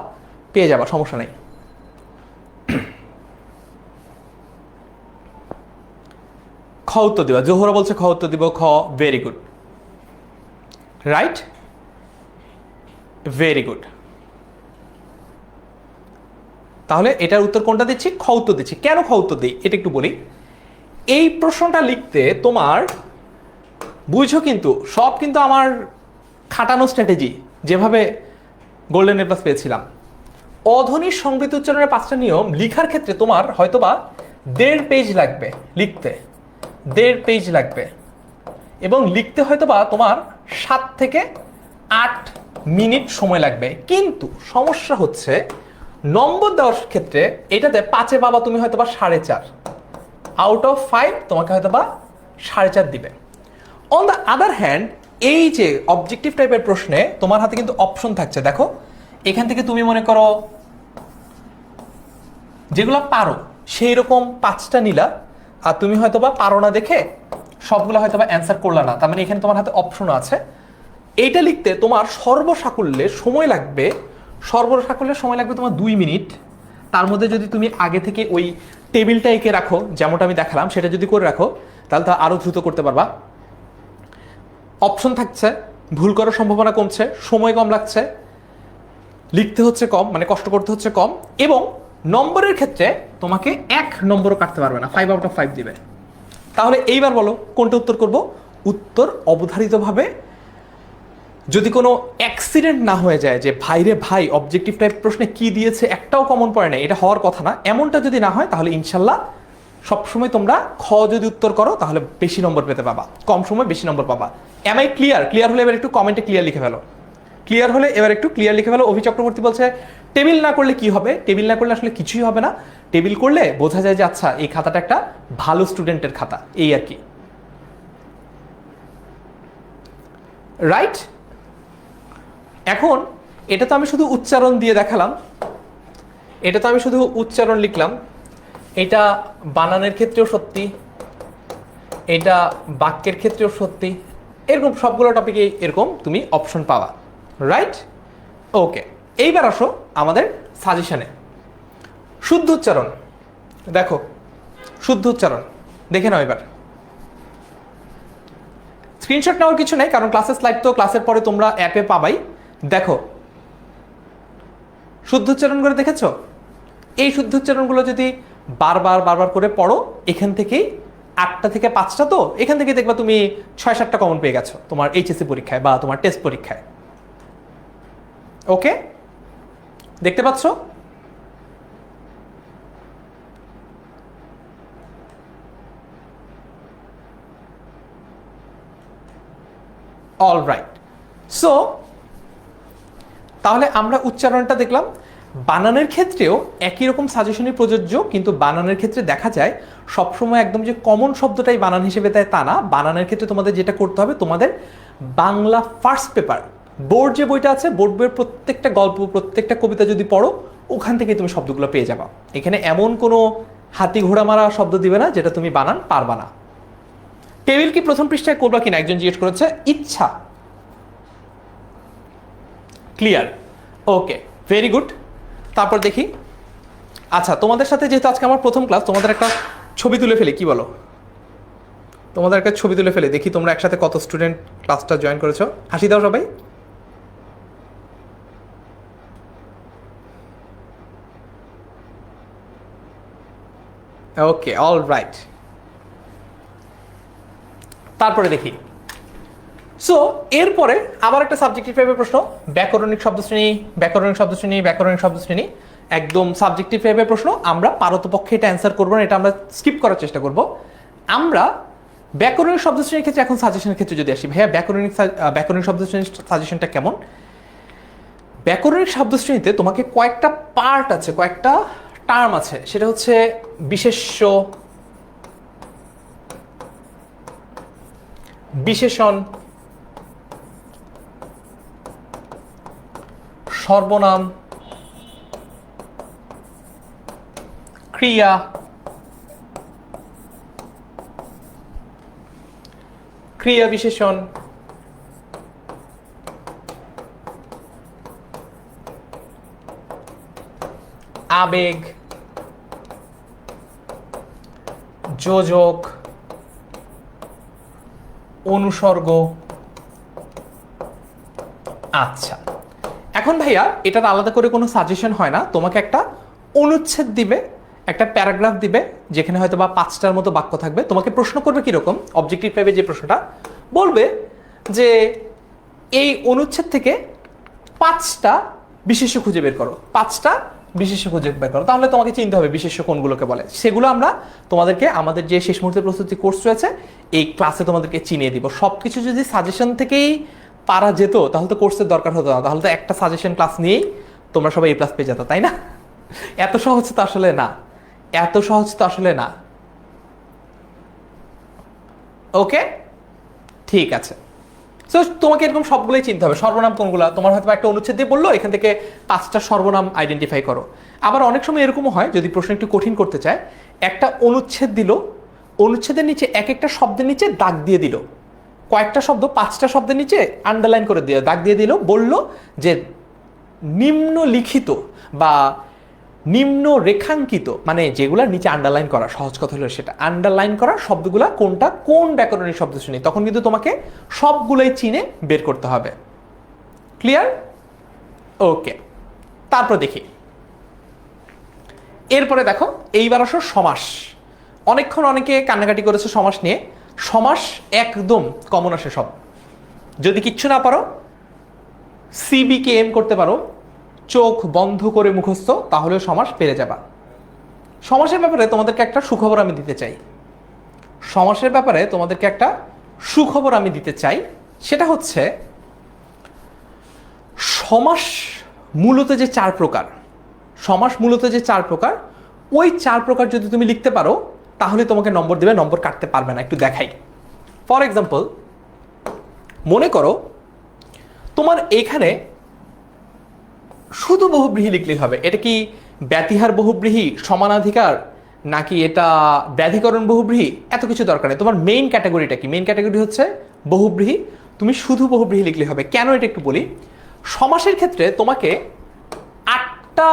পেয়ে যাবা, সমস্যা নেই। খ উত্তর দিবা। জোহরা বলছে খ উত্তর দিব। খ, very good, right, very good. তাহলে এটার উত্তর কোনটা দিচ্ছি? খ উত্তর দিচ্ছি। কেন খ উত্তর দিই এটা একটু বলি। এই প্রশ্নটা লিখতে তোমার বুঝো কিন্তু সব কিন্তু আমার খাটানো স্ট্র্যাটেজি, যেভাবে গোল্ডেন এ প্লাস পেয়েছিলাম। অধ্বনির সংবৃত উচ্চারণের 5টা নিয়ম লিখার ক্ষেত্রে তোমার হয়তোবা 1.5 পেজ লাগবে লিখতে, 1.5 পেজ লাগবে, এবং লিখতে হয়তোবা তোমার 7 থেকে 8 মিনিট সময় লাগবে। কিন্তু সমস্যা হচ্ছে নম্বর দেওয়ার ক্ষেত্রে এটাতে 5-এ বাবা তুমি হয়তোবা 4.5, আউট অফ 5 তোমাকে হয়তোবা 4.5 দিবে। অন দ্য আদার হ্যান্ড, এই যে অবজেক্টিভ টাইপের প্রশ্নে তোমার হাতে কিন্তু অপশন থাকছে। দেখো এখান থেকে তুমি মনে করো যেগুলো পারো সেই রকম 5টা নিলা, আর তুমি হয়তোবা পারো না দেখে সবগুলো হয়তোবা অ্যান্সার করলা না, তার মানে এখানে তোমার হাতে অপশন আছে। এইটা লিখতে তোমার সর্বসাকুল্যে সময় লাগবে তোমার 2 মিনিট। তার মধ্যে যদি তুমি আগে থেকে ওই টেবিলটা এঁকে রাখো, যেমনটা আমি দেখালাম, সেটা যদি করে রাখো তাহলে তো আরো দ্রুত করতে পারবা। অপশন থাকছে, ভুল করার সম্ভাবনা কমছে, সময় কম লাগছে, লিখতে হচ্ছে কম, মানে কষ্ট করতে হচ্ছে কম, এবং নম্বরের ক্ষেত্রে তোমাকে 1 নম্বরও কাটতে পারবে না, 5 আউট অফ 5 দিবে। তাহলে এইবার বলো কোনটা উত্তর করব? উত্তর অবধারিতভাবে, যদি কোনো অ্যাক্সিডেন্ট না হয়ে যায় যে ভাইরে ভাই অবজেক্টিভ টাইপ প্রশ্নে কি দিয়েছে একটাও কমন পড়ে না, এটা হওয়ার কথা না, এমনটা যদি না হয় তাহলে ইনশাল্লাহ সবসময় তোমরা খ যদি উত্তর করো তাহলে বেশি নম্বর পেতে পাবা, কম সময় বেশি নম্বর পাবা। M I clear? ক্লিয়ার হলে এবার একটু কমেন্টে ক্লিয়ার লিখে ফেলো। ক্লিয়ার হলে এবার একটু ক্লিয়ার লিখে ফেলো। অভি চক্রবর্তী বলছে টেবিল না করলে কি হবে? টেবিল না করলে আসলে কিছুই হবে না, টেবিল করলে বোঝা যায় যে আচ্ছা এই খাতাটা একটা ভালো স্টুডেন্টের খাতা, এই আর কি। রাইট? এখন এটা তো আমি শুধু উচ্চারণ দিয়ে দেখালাম, এটা তো আমি শুধু উচ্চারণ লিখলাম, এটা বানানের ক্ষেত্রেও সত্যি, এটা বাক্যের ক্ষেত্রেও সত্যি, এরকম সবগুলো টপিকে এরকম তুমি অপশন পাওয়া। রাইট? ওকে, এইবার আসো আমাদের সাজেশনে। শুদ্ধ উচ্চারণ দেখো, শুদ্ধ উচ্চারণ দেখে নাও এবার। স্ক্রিনশট নেওয়ার কিছু নেই, কারণ ক্লাসের স্লাইড তো ক্লাসের পরে তোমরা অ্যাপে পাবাই। দেখো, শুদ্ধ উচ্চারণ করে দেখেছো? এই শুদ্ধ উচ্চারণগুলো যদি বারবার বারবার করে পড়ো, এখান থেকেই 8টা থেকে 5টা, তো এখান থেকে দেখবা তুমি 6-7টা কমন পেয়ে গেছো তোমার এইচএসসি পরীক্ষায় বা তোমার টেস্ট পরীক্ষায়। ওকে, দেখতে পাচ্ছ? All right. সো তাহলে আমরা উচ্চারণটা দেখলাম। বানানের ক্ষেত্রেও একই রকম সাজেশনই প্রযোজ্য, কিন্তু বানানের ক্ষেত্রে দেখা যায় সবসময় একদম যে কমন শব্দটাই বানান হিসেবে দেয় তা না। বানানের ক্ষেত্রে তোমাদের যেটা করতে হবে, তোমাদের বাংলা ফার্স্ট পেপার বোর্ড যে বইটা আছে, বোর্ড বইয়ের প্রত্যেকটা গল্প, প্রত্যেকটা কবিতা যদি পড়ো, ওখান থেকে তুমি শব্দগুলো পেয়ে যাবা। এখানে এমন কোনো হাতি ঘোড়া মারা শব্দ দিবে না যেটা তুমি বানান পারবা না। টেবিল কি প্রথম পৃষ্ঠায় করবা কিনা একজন জিজ্ঞেস করেছে। ইচ্ছা, ক্লিয়ার, ওকে, ভেরি গুড। তারপর দেখি, আচ্ছা তোমাদের সাথে যেহেতু আজকে আমার প্রথম ক্লাস, তোমাদের একটা ছবি তুলে ফেলি, কি বলো? তোমাদের একটা ছবি তুলে ফেলে দেখি তোমরা একসাথে কত স্টুডেন্ট ক্লাসটা জয়েন করেছো। হাসি দাও সবাই। ওকে, অল রাইট। তারপরে দেখি, সো এরপরে আবার একটা সাবজেক্টিভ টাইপের প্রশ্ন, ব্যাকরণিক শব্দশ্রেণী, ব্যাকরণিক শব্দশ্রেণী, ব্যাকরণিক শব্দশ্রেণী, একদম সাবজেক্টিভ টাইপের প্রশ্ন। আমরা পারতপক্ষে এটা অ্যান্সার করবো না, এটা আমরা স্কিপ করার চেষ্টা করব। আমরা ব্যাকরণিক শব্দশ্রেণীর ক্ষেত্রে এখন সাজেশনের ক্ষেত্রে যদি আসি, ভাইয়া ব্যাকরণিক শব্দশ্রেণীর সাজেশনটা কেমন? ব্যাকরণিক শব্দশ্রেণীতে তোমাকে কয়েকটা পার্ট আছে, কয়েকটা টার্ম আছে, সেটা হচ্ছে বিশেষ্য, বিশেষণ, সর্বনাম, ক্রিয়া, ক্রিয়া বিশেষণ, আবেগ, যোজক, অনুসর্গ। আচ্ছা, এখন ভাইয়া এটার আলাদা করে কোনো সাজেশন হয় না, তোমাকে একটা অনুচ্ছেদ দিবে, একটা প্যারাগ্রাফ দিবে, যেখানে হয়তো বা 5টার মতো বাক্য থাকবে। তোমাকে প্রশ্ন করবে কিরকম, অবজেক্টিভ টাইপের যে প্রশ্নটা, বলবে যে এই অনুচ্ছেদ থেকে 5টা বিশেষ্য খুঁজে বের করো, 5টা বিশেষ্য খুঁজে বের করো। তাহলে তোমাকে চিনতে হবে বিশেষ্য কোনগুলোকে বলে। সেগুলো আমরা তোমাদেরকে আমাদের যে শেষ মুহূর্তের প্রস্তুতি কোর্স রয়েছে এই ক্লাসে তোমাদেরকে চিনিয়ে দিব। সবকিছু যদি সাজেশন থেকেই পারা যেত তাহলে তো কোর্সের দরকার হতো না, তাহলে তো একটা সাজেশন ক্লাস নিয়েই তোমরা সবাই A+ পেয়ে যেত, তাই না? এত সহজ তো আসলে না, এত সহজ তো আসলে না। ওকে, ঠিক আছে। সো তোমাকে এরকম সবগুলোই চিনতে হবে। সর্বনাম কোনগুলো, তোমার হয়তো একটা অনুচ্ছেদ দিয়ে বললো এখান থেকে 5টা সর্বনাম আইডেন্টিফাই করো। আবার অনেক সময় এরকমও হয়, যদি প্রশ্ন একটু কঠিন করতে চায়, একটা অনুচ্ছেদ দিল, অনুচ্ছেদের নিচে এক একটা শব্দের নিচে দাগ দিয়ে দিল, কয়েকটা শব্দ 5টা শব্দের নিচে আন্ডারলাইন করে দিয়ে দাগ দিয়ে দিল, বলল যে নিম্নলিখিত বা নিম্ন রেখাঙ্কিত, মানে যেগুলা নিচে আন্ডারলাইন করা, সহজ কথা হলো সেটা, আন্ডারলাইন করা শব্দগুলা কোনটা কোন ব্যাকরণিক শব্দ শুনি, তখন কিন্তু তোমাকে সবগুলোই চিনে বের করতে হবে। ক্লিয়ার? ওকে, তারপর দেখি, এরপরে দেখো এইবার আসো সমাস। অনেকক্ষণ অনেকে কান্নাকাটি করেছে সমাস নিয়ে। সমাস একদম কমন আসে সব। যদি কিচ্ছু না পারো, সিবিকে এম করতে পারো, চোখ বন্ধ করে মুখস্থ, তাহলেও সমাস পেরে যাবা। সমাসের ব্যাপারে তোমাদেরকে একটা সুখবর আমি দিতে চাই। সমাসের ব্যাপারে তোমাদেরকে একটা সুখবর আমি দিতে চাই, সেটা হচ্ছে সমাস মূলত যে 4 প্রকার, সমাস মূলত যে 4 প্রকার, ওই 4 প্রকার যদি তুমি লিখতে পারো তাহলে তোমাকে নম্বর দেবে, নম্বর কাটতে পারবে না। একটু দেখাই। ফর এক্সাম্পল, মনে করো তোমার এখানে শুধু বহুব্রীহি লিখলেই হবে। এটা কি ব্যতিহার বহুব্রীহি, সমানাধিকার, নাকি এটা ব্যাধিকরণ বহুব্রীহি, এত কিছু দরকার নেই। তোমার মেইন ক্যাটাগরিটা কি? মেইন ক্যাটাগরি হচ্ছে বহুব্রীহি। তুমি শুধু বহুব্রীহি লিখলেই হবে। কেন এটা একটু বলি। সমাসের ক্ষেত্রে তোমাকে 8টা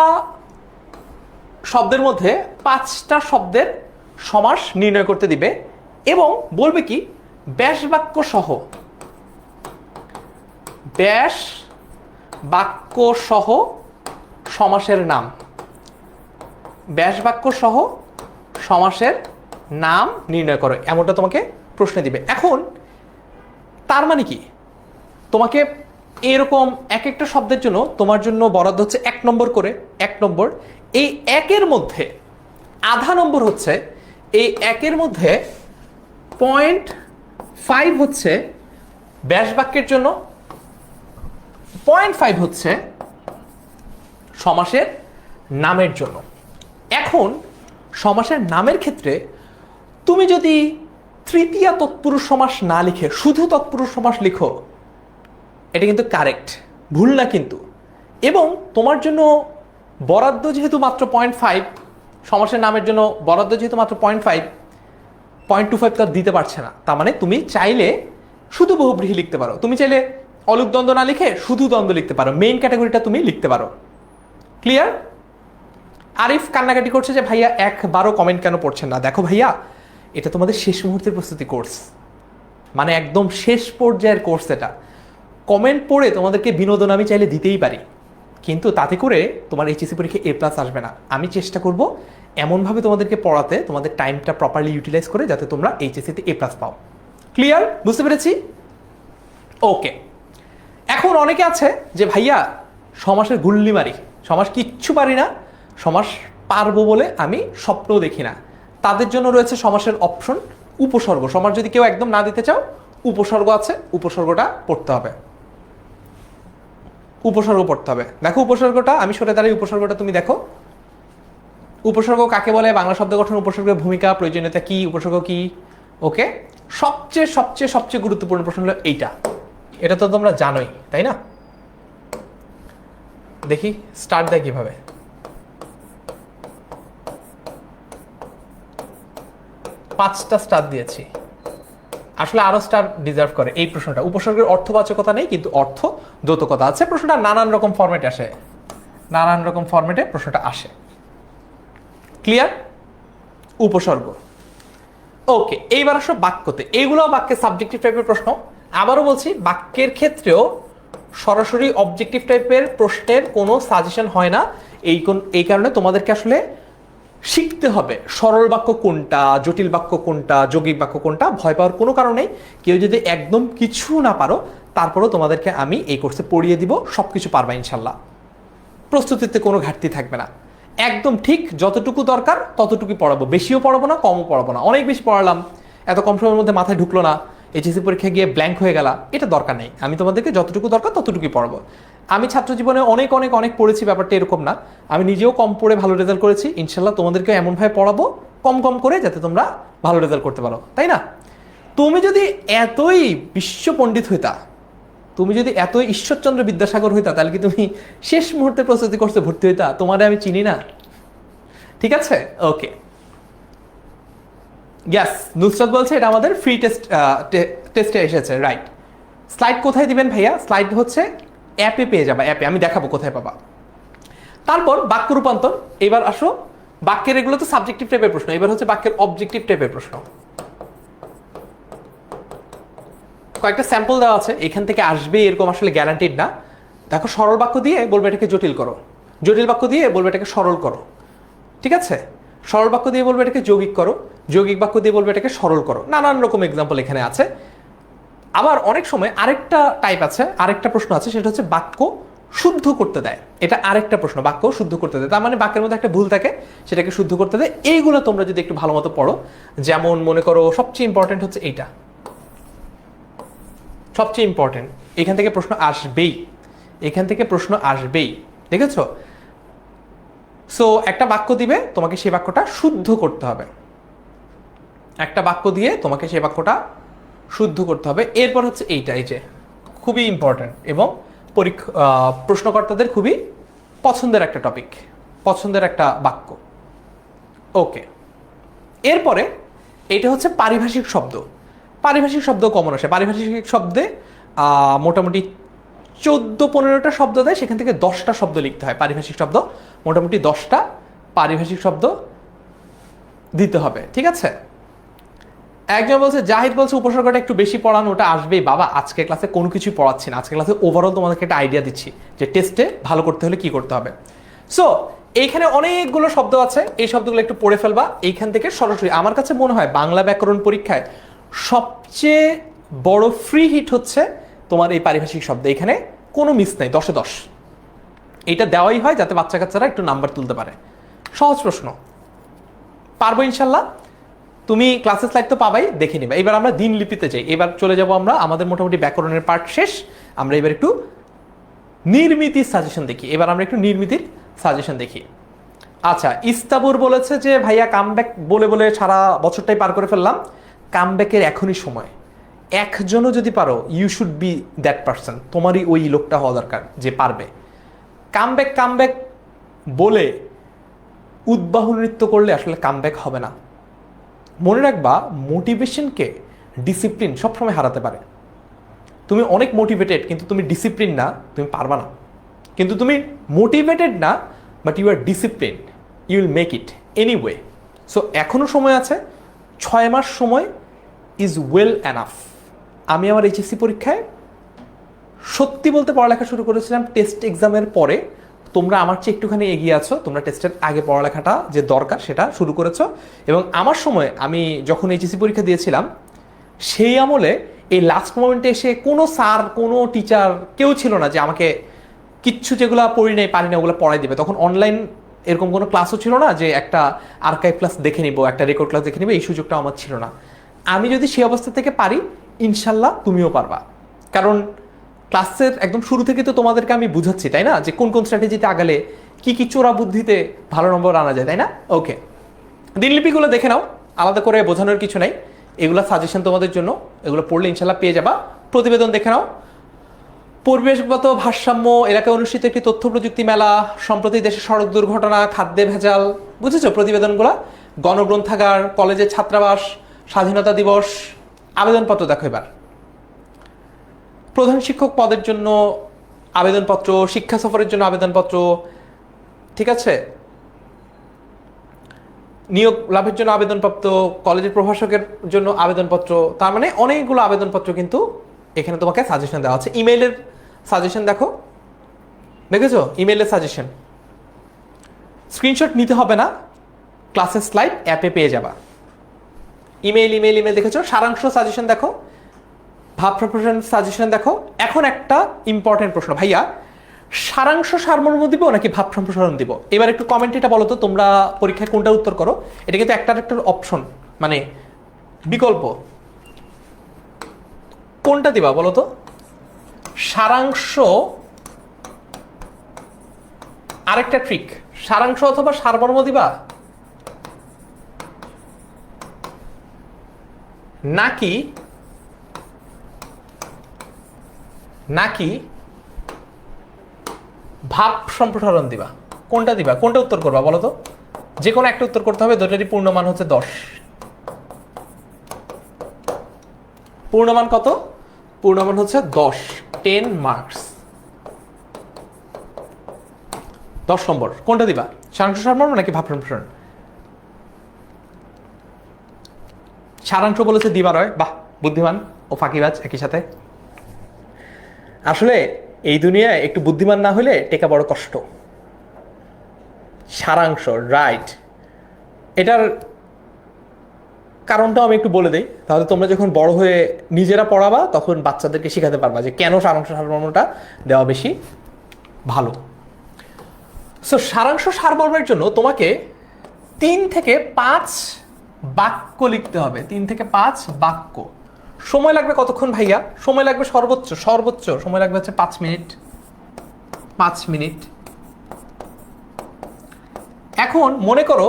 শব্দের মধ্যে 5টা শব্দের সমাস নির্ণয় করতে দিবে এবং বলবে কি ব্যাস বাক্য সহ, ব্যাস বাক্য সহ সমাসের নাম, ব্যাস বাক্য সহ সমাসের নাম নির্ণয় করো, এমনটা তোমাকে প্রশ্ন দিবে। এখন তার মানে কি, তোমাকে এরকম এক একটা শব্দের জন্য তোমার জন্য বরাদ্দ হচ্ছে 1 নম্বর করে। 1 নম্বর, এই 1-এর মধ্যে আধা নম্বর হচ্ছে, এই 1-এর মধ্যে 0.5 হচ্ছে ব্যাস বাক্যের জন্য, 0.5 হচ্ছে সমাসের নামের জন্য। এখন সমাসের নামের ক্ষেত্রে তুমি যদি তৃতীয়া তৎপুরুষ সমাস না লিখে শুধু তৎপুরুষ সমাস লিখো, এটা কিন্তু কারেক্ট, ভুল না কিন্তু। এবং তোমার জন্য বরাদ্দ যেহেতু মাত্র 0.5, সমাসের নামের জন্য বরাদ্দ যেহেতু মাত্র 0.5, 0.25 তো দিতে পারছে না। তার মানে তুমি চাইলে শুধু বহুব্রীহি লিখতে পারো, তুমি চাইলে অলুক দ্বন্দ্ব না লিখে শুধু দ্বন্দ্ব লিখতে পারো, মেইন ক্যাটাগরিটা তুমি লিখতে পারো। ক্লিয়ার? আরিফ কান্নাকাটি করছে যে ভাইয়া একবারও কমেন্ট কেন পড়ছেন না। দেখো ভাইয়া, এটা তোমাদের শেষ মুহূর্তের প্রস্তুতি কোর্স, মানে একদম শেষ পর্যায়ের কোর্স। এটা কমেন্ট পড়ে তোমাদেরকে বিনোদন আমি চাইলে দিতেই পারি, কিন্তু তাতে করে তোমার এইচএসসি পরীক্ষায় A+ আসবে না। আমি চেষ্টা করব এমনভাবে তোমাদেরকে পড়াতে, তোমাদের টাইমটা প্রপারলি ইউটিলাইজ করে, যাতে তোমরা এইচএসসিতে A+ পাও। ক্লিয়ার? বুঝতে পেরেছি? ওকে। এখন অনেকে আছে যে ভাইয়া সমাসের গুল্লি মারি, সমাস কিচ্ছু পারি না, সমাস পারবো বলে আমি স্বপ্নও দেখি না। তাদের জন্য রয়েছে সমাসের অপশন উপসর্গ। সমাস যদি কেউ একদম না দিতে চাও, উপসর্গ আছে, উপসর্গটা পড়তে হবে। উপসর্গ পড়তে হবে। দেখো উপসর্গটা, আমি সরে দাঁড়িয়ে উপসর্গটা তুমি দেখো। উপসর্গ কাকে বলে, বাংলা শব্দ গঠন, উপসর্গের ভূমিকা, প্রয়োজনীয়তা কি, উপসর্গ কি। ওকে, সবচেয়ে সবচেয়ে সবচেয়ে গুরুত্বপূর্ণ প্রশ্ন হলো এইটা। এটা তো তোমরা জানোই, তাই না? দেখি স্টার্ট দেয় কিভাবে। পাঁচটা স্টার দিয়েছি, আসলে আরো স্টার ডিজার্ভ করে এই প্রশ্নটা। উপসর্গের অর্থবাচকতা নেই, কিন্তু অর্থ দ্যোতকতা আছে। প্রশ্নটা নানান রকম ফরম্যাটে আসে, নানান রকম ফরম্যাটে প্রশ্নটা আসে। ক্লিয়ার? উপসর্গ। ওকে, এইবার আসো বাক্যতে। এইগুলো বাক্যের সাবজেক্টিভ টাইপের প্রশ্ন। আবারও বলছি, বাক্যের ক্ষেত্রেও সরাসরি অবজেক্টিভ টাইপের প্রশ্নের কোনো সাজেশন হয় না। এই কারণে তোমাদেরকে আসলে শিখতে হবে সরল বাক্য কোনটা, জটিল বাক্য কোনটা, যৌগিক বাক্য কোনটা। ভয় পাওয়ার কোনো কারণ নেই। কেউ যদি একদম কিছু না পারো, তারপরেও তোমাদেরকে আমি এই কোর্সে পড়িয়ে দিব, সব কিছু পারবা ইনশাল্লাহ। প্রস্তুতিতে কোনো ঘাটতি থাকবে না। একদম ঠিক যতটুকু দরকার ততটুকুই পড়াবো, বেশিও পড়াবো না, কমও পড়াবো না। অনেক বেশি পড়ালাম, এত কম সময়ের মধ্যে মাথায় ঢুকলো না, এইচএসসি পরীক্ষায় গিয়ে ব্ল্যাঙ্ক হয়ে গেলা, এটা দরকার নেই। আমি তোমাদেরকে যতটুকু দরকার ততটুকুই পড়াবো। আমি ছাত্র জীবনে অনেক অনেক অনেক পড়েছি, ব্যাপারটা এরকম না। আমি নিজেও কম পড়ে ভালো রেজাল্ট করেছি। ইনশাল্লাহ তোমাদেরকে এমনভাবে পড়াবো কম কম করে, যাতে তোমরা ভালো রেজাল্ট করতে পারো, তাই না? তুমি যদি এতই বিশ্ব পণ্ডিত হইতা, তুমি যদি এতই ঈশ্বরচন্দ্র বিদ্যাসাগর হইতা, তাহলে কি তুমি শেষ মুহূর্তে প্রস্তুতি কোর্সে ভর্তি হইতা? তোমারে আমি চিনি না, ঠিক আছে? ওকে, গ্যাস নুসরাত বলছে এটা আমাদের ফ্রি টেস্টে এসেছে, রাইট। স্লাইড কোথায় দিবেন ভাইয়া? স্লাইড হচ্ছে অ্যাপে পেয়ে যাবা, অ্যাপে আমি দেখাবো কোথায় পাবা। তারপর বাক্য রূপান্তর। এবার আসো, বাক্যের এগুলো তো সাবজেক্টিভ টাইপের প্রশ্ন, এবার হচ্ছে বাক্যের অবজেক্টিভ টাইপের প্রশ্ন। কয়েকটা স্যাম্পল দেওয়া আছে, এখান থেকে আসবে এরকম আসলে গ্যারান্টিড না। দেখো, সরল বাক্য দিয়ে বলবে এটাকে জটিল করো, জটিল বাক্য দিয়ে বলবে এটাকে সরল করো, ঠিক আছে? সরল বাক্য দিয়ে বলবে এটাকে যৌগিক করো, যৌগিক বাক্য দিয়ে বলবে এটাকে সরল করো। নানান রকম এক্সাম্পল এখানে আছে। আবার অনেক সময় আরেকটা টাইপ আছে, আরেকটা প্রশ্ন আছে, সেটা হচ্ছে বাক্য শুদ্ধ করতে দেয়। এটা আরেকটা প্রশ্ন, বাক্য শুদ্ধ করতে দেয়। তার মানে বাক্যের মধ্যে একটা ভুল থাকে, সেটাকে শুদ্ধ করতে দেয়। এইগুলো তোমরা যদি একটু ভালো মতো পড়ো, যেমন মনে করো সবচেয়ে ইম্পর্টেন্ট হচ্ছে এইটা, সবচেয়ে ইম্পর্টেন্ট। এখান থেকে প্রশ্ন আসবেই, এখান থেকে প্রশ্ন আসবেই, দেখেছ? সো একটা বাক্য দিবে, তোমাকে সেই বাক্যটা শুদ্ধ করতে হবে। একটা বাক্য দিয়ে তোমাকে সেই বাক্যটা শুদ্ধ করতে হবে। এরপর হচ্ছে এইটা, এই যে খুবই ইম্পর্টেন্ট এবং প্রশ্নকর্তাদের খুবই পছন্দের একটা টপিক, পছন্দের একটা বাক্য। ওকে, এরপরে এটা হচ্ছে পারিভাষিক শব্দ। পারিভাষিক শব্দ কমন আসে। পারিভাষিক শব্দে মোটামুটি 14-15টা শব্দ দেয়, সেখান থেকে 10টা শব্দ লিখতে হয়। পারিভাষিক শব্দ মোটামুটি 10টা পারিভাষিক শব্দ দিতে হবে, ঠিক আছে। একজন বলছে, জাহিদ বলছে উপসর্গটা একটু বেশি পড়ানো, ওটা আসবেই বাবা। আজকে ক্লাসে কোনো কিছুই পড়াচ্ছি না, আজকে ক্লাসে ওভারঅল তোমাদেরকে একটা আইডিয়া দিচ্ছি যে টেস্টে ভালো করতে হলে কি করতে হবে। সো এইখানে অনেকগুলো শব্দ আছে, এই শব্দগুলো একটু পড়ে ফেলবা। এইখান থেকে সরাসরি আমার কাছে মনে হয় বাংলা ব্যাকরণ পরীক্ষায় সবচেয়ে বড় ফ্রি হিট হচ্ছে তোমার এই পারিভাষিক শব্দ। এখানে কোনো মিস নাই, 10-এ 10। এটা দেওয়াই হয় যাতে বাচ্চা কাচ্চারা একটু নাম্বার তুলতে পারে। সহজ প্রশ্ন, পারবো ইনশাল্লাহ। তুমি ক্লাসের স্লাইড তো পাবাই, দেখে নিবে। এবার আমরা দিনলিপিতে যাই। এবার চলে যাব আমরা, আমাদের মোটামুটি ব্যাকরণের পার্ট শেষ। আমরা এবার একটু নির্মিতির সাজেশন দেখি। এবার আমরা একটু নির্মিতির সাজেশন দেখি। আচ্ছা, ইস্তাবুর বলেছে যে ভাইয়া কামব্যাক বলে বলে সারা বছরটাই পার করে ফেললাম, কামব্যাকের এখনই সময়। একজনও যদি পারো, you should be that person. তোমারই ওই লোকটা হওয়া দরকার যে পারবে। কামব্যাক কামব্যাক বলে উদ্বাহু নৃত্য করলে আসলে কামব্যাক হবে না। মনে রাখবা, মোটিভেশনকে ডিসিপ্লিন সবসময় হারাতে পারে। তুমি অনেক মোটিভেটেড কিন্তু তুমি ডিসিপ্লিন না, তুমি পারবা না। কিন্তু তুমি মোটিভেটেড না but you are discipline, you will make it anyway. So এখনও সময় আছে, 6 মাস সময় ইজ ওয়েল এনাফ। আমি আমার এইচএসসি পরীক্ষায় সত্যি বলতে পড়ালেখা শুরু করেছিলাম টেস্ট এক্সামের পরে। তোমরা আমার চেয়ে একটুখানি এগিয়ে আছো, তোমরা টেস্টের আগে পড়ালেখাটা যে দরকার সেটা শুরু করেছো। এবং আমার সময় আমি যখন এইচএসসি পরীক্ষা দিয়েছিলাম, সেই আমলে এই লাস্ট মোমেন্টে এসে কোনো স্যার, কোনো টিচার কেউ ছিল না যে আমাকে কিচ্ছু যেগুলো পড়ি নাই পারি না ওগুলো পড়াই দেবে। তখন অনলাইন এরকম কোনো ক্লাসও ছিল না যে একটা আর্কাইভ ক্লাস দেখে নিব, একটা রেকর্ড ক্লাস দেখে নিব, এই সুযোগটা আমার ছিল না। আমি যদি সেই অবস্থা থেকে পারি, ইনশাল্লাহ তুমিও পারবা। কারণ ক্লাসের একদম শুরু থেকে তো তোমাদেরকে আমি বুঝাচ্ছি, তাই না, যে কোন কোন স্ট্র্যাটেজিতে আগালে কি কি চোরা বুদ্ধিতে ভালো নম্বর আনা যায়, তাই না। ওকে, দিনলিপিগুলো দেখে নাও, আলাদা করে বোঝানোর কিছু নাই। এগুলো সাজেশন তোমাদের জন্য, এগুলো পড়লে ইনশাল্লাহ পেয়ে যাবা। প্রতিবেদন দেখে নাও। পরিবেশগত ভারসাম্য, এলাকায় অনুষ্ঠিত একটি তথ্য প্রযুক্তি মেলা, সম্প্রতি দেশে সড়ক দুর্ঘটনা, খাদ্যে ভেজাল, বুঝেছো প্রতিবেদনগুলো। গণগ্রন্থাগার, কলেজের ছাত্রাবাস, স্বাধীনতা দিবস। আবেদনপত্র দেখো এবার। প্রধান শিক্ষক পদের জন্য আবেদনপত্র, শিক্ষা সফরের জন্য আবেদনপত্র, ঠিক আছে। নিয়োগ লাভের জন্য আবেদনপত্র, কলেজের প্রভাষকের জন্য আবেদনপত্র। তার মানে অনেকগুলো আবেদনপত্র কিন্তু এখানে তোমাকে সাজেশন দেওয়া আছে। ইমেইলের সাজেশন দেখো, দেখেছো ইমেইলের সাজেশন। স্ক্রিনশট নিতে হবে না, ক্লাসের স্লাইড অ্যাপে পেয়ে যাবা। ইমেইল ইমেইল ইমেইল দেখেছো। সারাংশ সাজেশন দেখো, ভাব প্রপোর্শন সাজেশন দেখো। এখন একটা ইম্পর্টেন্ট প্রশ্ন, ভাইয়া সারাংশ সারমর্ম দিব নাকি ভাব সম্প্রসারণ দিব? এবার একটু কমেন্ট এটা বলো তো, তোমরা পরীক্ষায় কোনটা উত্তর করো। এটা কিন্তু একটা অপশন, মানে বিকল্প। কোনটা দিবা বলো তো? সারাংশ, আরেকটা ট্রিক, সারাংশ অথবা সারমর্ম দিবা নাকি নাকি ভাব সম্প্রসারণ দিবা? কোনটা দিবা, কোনটা উত্তর করবা বলো তো? যে কোনো একটা উত্তর করতে হবে। দুটোরই পূর্ণমান হচ্ছে 10। পূর্ণমান কত? পূর্ণমান হচ্ছে 10, 10 মার্কস, 10 নম্বর। কোনটা দিবা, সারাংশ সারমর্ম নাকি ভাব সম্প্রসারণ? সারাংশ বলেছে দিবা রয়, বাহ, বুদ্ধিমান ও ফাঁকিবাজ একই সাথে। আসলে এই দুনিয়ায় একটু বুদ্ধিমান না হলে টেকা বড় কষ্ট। সারাংশ, রাইট। এটার কারণটাও আমি একটু বলে দিই, তাহলে তোমরা যখন বড় হয়ে নিজেরা পড়াবা তখন বাচ্চাদেরকে শেখাতে পারবা যে কেন সারাংশ সারমর্মটা দেওয়া বেশি ভালো। সো সারাংশ সারমর্মের জন্য তোমাকে 3 থেকে 5 বাক্য লিখতে হবে। 3 থেকে 5 বাক্য। সময় লাগবে কতক্ষণ ভাইয়া? সময় লাগবে সর্বোচ্চ সময় লাগবে হচ্ছে 5 মিনিট। 5 মিনিট। এখন মনে করো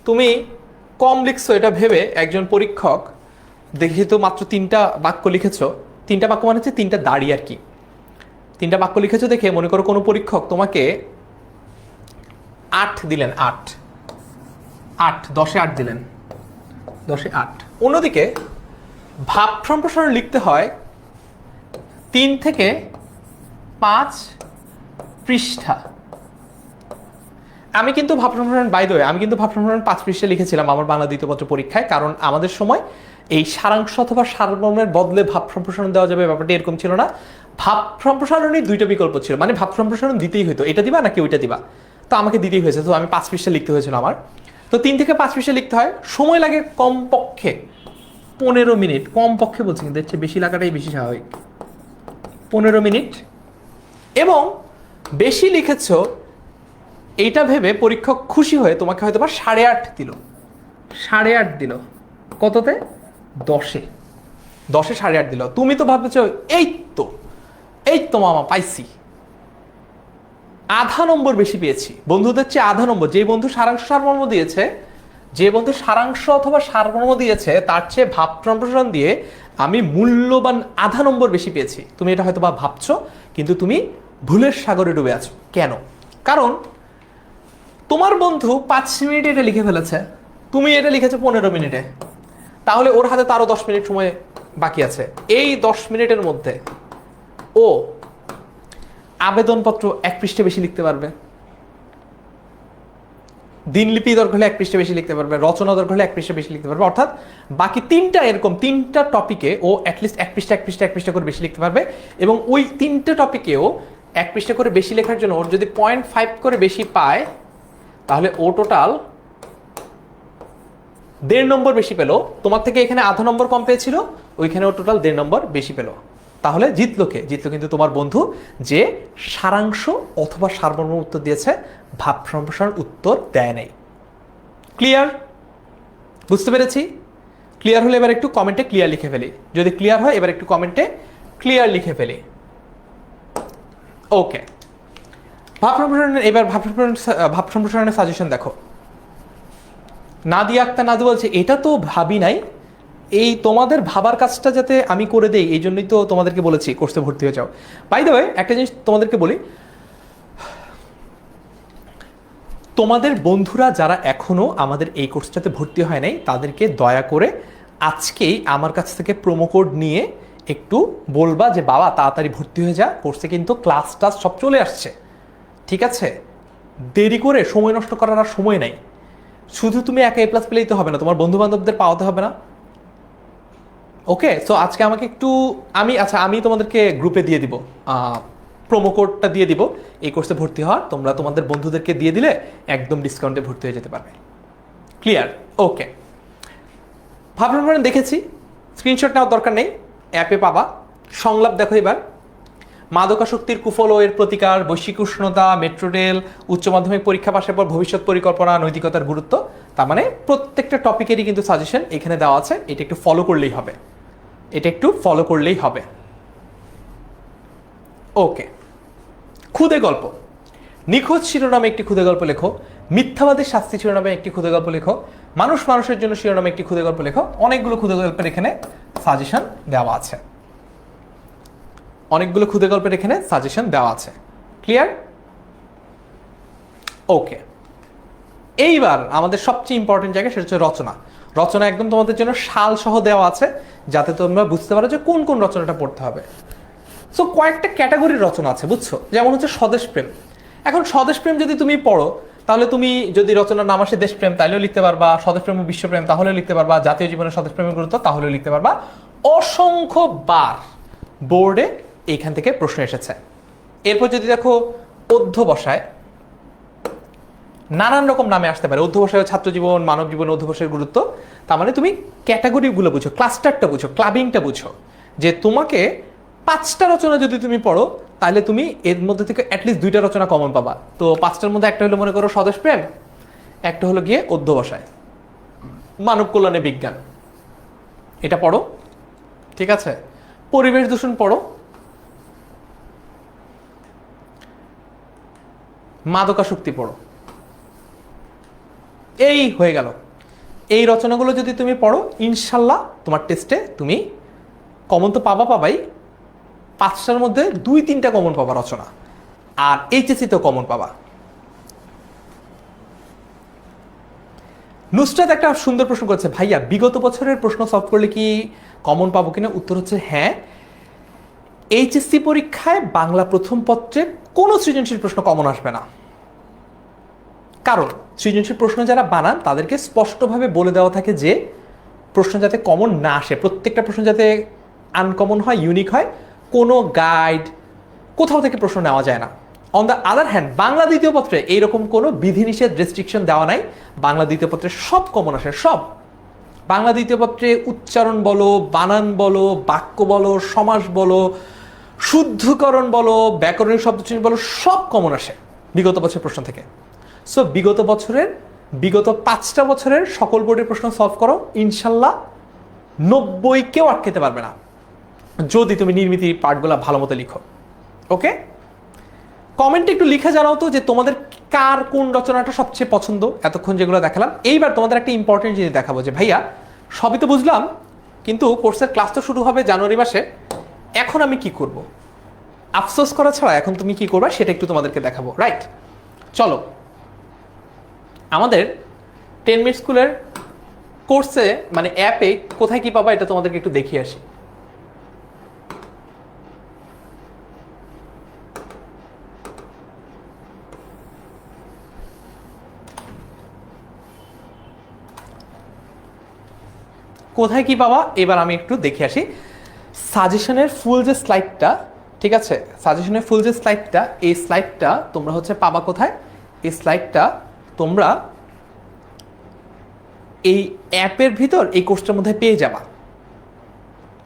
তুমি কম লিখছো, এটা ভেবে একজন পরীক্ষক দেখে তো মাত্র 3টা বাক্য লিখেছো। 3টা বাক্য মানে হচ্ছে 3টা দাড়ি আর কি। তিনটা বাক্য লিখেছো দেখে মনে করো কোনো পরীক্ষক তোমাকে 8 দিলেন, 8 10-এ 8 দিলেন, 10-এ 8। অন্যদিকে ভাব সম্প্রসারণ লিখতে হয় 3 থেকে 5 পৃষ্ঠা। আমি কিন্তু ভাব সম্প্রসারণ বাই দ্য ওয়ে, আমি কিন্তু ভাব সম্প্রসারণ 5 পৃষ্ঠা লিখেছিলাম আমার বাংলা দ্বিতীয় পত্র পরীক্ষায়, কারণ আমাদের সময় এই সারাংশ অথবা সারমর্মের বদলে ভাব সম্প্রসারণ দেওয়া যাবে ব্যাপারটা এরকম ছিল না। ভাব সম্প্রসারণের 2টা বিকল্প ছিল, মানে ভাব সম্প্রসারণ দিতেই হতো, এটা দিবা নাকি ওইটা দিবা, তো আমাকে দিতেই হয়েছে, তো আমি 5 পৃষ্ঠা লিখতে হয়েছিল আমার। তো 3 থেকে 5 পৃষ্ঠা লিখতে হয়, সময় লাগে কমপক্ষে 15 মিনিট, কমপক্ষে বলছি কিন্তু এর চেয়ে বেশি লাগাটাই বেশি স্বাভাবিক, 15 মিনিট। এবং বেশি লিখেছ এইটা ভেবে পরীক্ষক খুশি হয়ে তোমাকে হয়তো বা 8.5 দিল, 8.5 দিল কততে, 10-এ 8.5 দিল। তুমি তো ভাবছো এই তো মামা পাইছি, আধা নম্বর বেশি পেয়েছি বন্ধুদের চেয়ে, আধা নম্বর। যে বন্ধু সারাংশ সারমর্ম দিয়েছে, যে বন্ধু সারাংশ অথবা সারমর্ম দিয়েছে তার চেয়ে ভাব সম্প্রসারণ দিয়ে আমি মূল্যবান আধা নম্বর বেশি পেয়েছি। তুমি এটা হয়তো বা ভাবছো, কিন্তু তুমি ভুলের সাগরে ডুবে আছো। কেন? কারণ তোমার বন্ধু 5 মিনিটে এটা লিখে ফেলেছে, তুমি এটা লিখেছো 15 মিনিটে, তাহলে ওর হাতে তারও 10 মিনিট সময় বাকি আছে। এই 10 মিনিটের মধ্যে ও আবেদনপত্র 1 পৃষ্ঠা বেশি লিখতে পারবে, দিনলিপি দরকার হলে 1 পৃষ্ঠা বেশি লিখতে পারবে, রচনা দরকার হলে 1 পৃষ্ঠা বেশি লিখতে পারবে, অর্থাৎ বাকি 3টা এরকম 3টা টপিকে ও অ্যাটলিস্ট 1 পৃষ্ঠা করে বেশি লিখতে পারবে। এবং ওই 3টে টপিকেও 1 পৃষ্ঠা করে বেশি লেখার জন্য ওর যদি 0.5 করে বেশি পায়, তাহলে ও টোটাল 1.5 নম্বর বেশি পেল। তোমার থেকে এখানে আধা নম্বর কম পেয়েছিল, ওইখানে ও টোটাল 1.5 নম্বর বেশি পেল। তাহলে জিতলো কে? জিতলো কিন্তু তোমার বন্ধু, যে সারাংশ অথবা সারমর্ম উত্তর দিয়েছে, ভাব সম্প্রসারণ উত্তর দেয় নাই। ক্লিয়ার? বুঝতে পেরেছি? ক্লিয়ার হলে এবার একটু কমেন্টে ক্লিয়ার লিখে ফেলি। যদি ক্লিয়ার হয় এবার একটু কমেন্টে ক্লিয়ার লিখে ফেলি। ওকে, ভাব সম্প্রসারণের এবার ভাব সম্প্রসারণের সাজেশন দেখো। নাদিয়া আক্তার নাদু বলছে এটা তো ভাবি নাই, এই তোমাদের ভাবার কাজটা যাতে আমি করে দেই এই জন্যই তো তোমাদেরকে বলেছি কোর্সে ভর্তি হয়ে যাও। বাই দ্য ওয়ে একটা জিনিস তোমাদেরকে বলি, তোমাদের বন্ধুরা যারা এখনো আমাদের এই কোর্সটাতে ভর্তি হয় নাই তাদেরকে দয়া করে আজকেই আমার কাছ থেকে প্রোমো কোড নিয়ে একটু বলবা যে বাবা তাড়াতাড়ি ভর্তি হয়ে যা, কোর্সে কিন্তু ক্লাস টাস সব চলে আসছে, ঠিক আছে? দেরি করে সময় নষ্ট করার আর সময় নাই। শুধু তুমি একা A+ পেলেই তো হবে না, তোমার বন্ধু বান্ধবদের পাওয়াতে হবে না। ওকে, সো আজকে আমাকে একটু আমি তোমাদেরকে গ্রুপে দিয়ে দিব, প্রোমো কোডটা দিয়ে দিব এই কোর্সে ভর্তি হওয়ার, তোমরা তোমাদের বন্ধুদেরকে দিয়ে দিলে একদম ডিসকাউন্টে ভর্তি হয়ে যেতে পারবে। ক্লিয়ার? ওকে, ভাবনা দেখেছি, স্ক্রিনশট নেওয়ার দরকার নেই, অ্যাপে পাবা। সংলাপ দেখো এবার। মাদকাসক্তির কুফল ও এর প্রতিকার, বৈশ্বিক উষ্ণতা, মেট্রো রেল, উচ্চ মাধ্যমিক পরীক্ষা পাশের পর ভবিষ্যৎ পরিকল্পনা, নৈতিকতার গুরুত্ব। তার মানে প্রত্যেকটা টপিকেরই কিন্তু সাজেশন এখানে দেওয়া আছে, এটা একটু ফলো করলেই হবে। ওকে, খুদে গল্প। নিখোঁজ শিরোনামে একটি খুদে গল্প লেখো, মিথ্যাবাদীর শাস্তি শিরোনামে একটি খুদে গল্প লেখো, মানুষ মানুষের জন্য শিরোনামে একটি খুদে গল্প লেখো। অনেকগুলো খুদে গল্পের এখানে সাজেশন দেওয়া আছে, ক্লিয়ার? ওকে, এইবার আমাদের সবচেয়ে ইম্পর্টেন্ট জায়গা, সেটা হচ্ছে রচনা একদম তোমাদের জন্য সাল সহ দেওয়া আছে, যাতে তোমরা বুঝতে পারো যে কোন কোন রচনাটা পড়তে হবে। সো কয়েকটা ক্যাটাগরির রচনা আছে, বুঝছো? যেমন হচ্ছে স্বদেশপ্রেম। এখন স্বদেশপ্রেম যদি তুমি পড়ো, তাহলে তুমি যদি রচনার নাম আসে দেশপ্রেম তাহলেও লিখতে পারবা, স্বদেশপ্রেম ও বিশ্বপ্রেম তাহলেও লিখতে পারবা, জাতীয় জীবনে স্বদেশপ্রেমের গুরুত্ব তাহলেও লিখতে পারবা। অসংখ্যবার বোর্ডে এইখান থেকে প্রশ্ন এসেছে। এরপর যদি দেখো অধ্যবসায়, নানান রকম নামে আসতে পারে। অধ্যবসায় ছাত্র জীবন, মানব জীবন, অধ্যবসায়ের গুরুত্ব। তার মানে তুমি ক্যাটাগরিগুলো বুঝো, ক্লাস্টারটা বুঝো, ক্লাবিংটা বুঝো, যে তোমাকে 5টা রচনা যদি তুমি পড়ো তাহলে তুমি এর মধ্যে থেকে অ্যাটলিস্ট 2টা রচনা কমন পাবা। তো 5টার মধ্যে একটা হলো মনে করো স্বদেশপ্রেম, একটা হলো গিয়ে অধ্যবসায়, মানব কল্যাণে বিজ্ঞান, এটা পড়ো, ঠিক আছে? পরিবেশ দূষণ পড়ো, মাদকাসক্তি পড়ো, এই হয়ে গেল। এই রচনাগুলো যদি তুমি পড়ো, ইনশাল্লাহ তোমার টেস্টে তুমি কমন তো পাবাই, 5টার মধ্যে 2-3টা কমন পাবা রচনা, আর এইচএসসিতেও কমন পাবা। নুসরাত একটা সুন্দর প্রশ্ন করেছে, ভাইয়া বিগত বছরের প্রশ্ন সলভ করলে কি কমন পাবো কিনা? উত্তর হচ্ছে হ্যাঁ। এইচএসসি পরীক্ষায় বাংলা প্রথম পত্রে কোনো সৃজনশীল প্রশ্ন কমন আসবে না, কারণ সৃজনশীল প্রশ্ন যারা বানান তাদেরকে স্পষ্টভাবে বলে দেওয়া থাকে যে প্রশ্ন যাতে কমন না আসে, প্রত্যেকটা প্রশ্ন যাতে আনকমন হয়, ইউনিক হয়, কোনো গাইড কোথাও থেকে প্রশ্ন নেওয়া যায় না। On the other hand Bangla দ্বিতীয় পত্রে এইরকম কোনো বিধিনিষেধ রেস্ট্রিকশন দেওয়া নাই, বাংলা দ্বিতীয় পত্রে সব কমন আসে, সব। বাংলা দ্বিতীয় পত্রে উচ্চারণ বলো, বানান বলো, বাক্য বলো, সমাস বলো, শুদ্ধকরণ বলো, ব্যাকরণিক শব্দচিহ্ন বলো, সব কমন আসে বিগত বছরের প্রশ্ন থেকে। সো বিগত 5টা বছরের সকল বোর্ডের প্রশ্ন সলভ করো, ইনশাল্লাহ 90 কেউ আটকাতে পারবে না, যদি তুমি নির্মিতি পার্টগুলো ভালো মতো লিখো। ওকে, কমেন্টে একটু লিখে জানাও তো যে তোমাদের কার কোন রচনাটা সবচেয়ে পছন্দ এতক্ষণ যেগুলো দেখালাম। এইবার তোমাদের একটা ইম্পর্টেন্ট জিনিস দেখাবো যে ভাইয়া সবই তো বুঝলাম, কিন্তু কোর্সের ক্লাস তো শুরু হবে জানুয়ারি মাসে, এখন আমি কি করব? আফসোস করা ছাড়া এখন তুমি কি করবা সেটা একটু তোমাদেরকে দেখাবো, রাইট? চলো আমাদের 10 মিনিট স্কুলের কোর্সে মানে অ্যাপে কোথায় কি পাবা এটা তোমাদেরকে একটু দেখিয়ে আসি। কোথায় কি পাবা এবার আমি একটু দেখে আসি। সাজেশনের ফুল যে স্লাইডটা, ঠিক আছে, সাজেশনের ফুল যে স্লাইডটা, এই স্লাইডটা তোমরা হচ্ছে পাবা কোথায়? এই স্লাইডটা তোমরা এই অ্যাপের ভিতর এই কোর্সটার মধ্যে পেয়ে যাবা।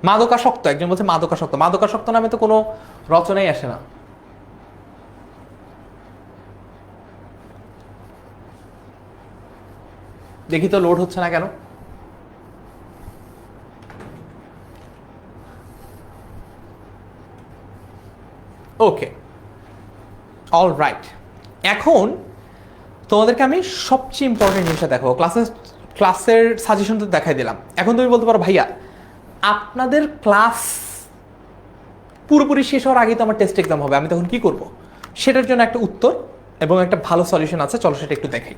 মাদকাসক্ত, একজন বলছে মাদকাসক্ত, মাদকাসক্ত নামে তো কোনো রচনাই আসে না। দেখি তো লোড হচ্ছে না কেন? ওকে, অল রাইট। এখন তোমাদেরকে আমি সবচেয়ে ইম্পর্টেন্ট জিনিসটা দেখো, ক্লাসের সাজেশন তো দেখাই দিলাম। এখন তুমি বলতে পারো ভাইয়া আপনাদের ক্লাস পুরোপুরি শেষ হওয়ার আগেই তো আমার টেস্ট এক্সাম হবে, আমি তখন কি করব? সেটার জন্য একটা উত্তর এবং একটা ভালো সলিউশন আছে, চলো সেটা একটু দেখাই।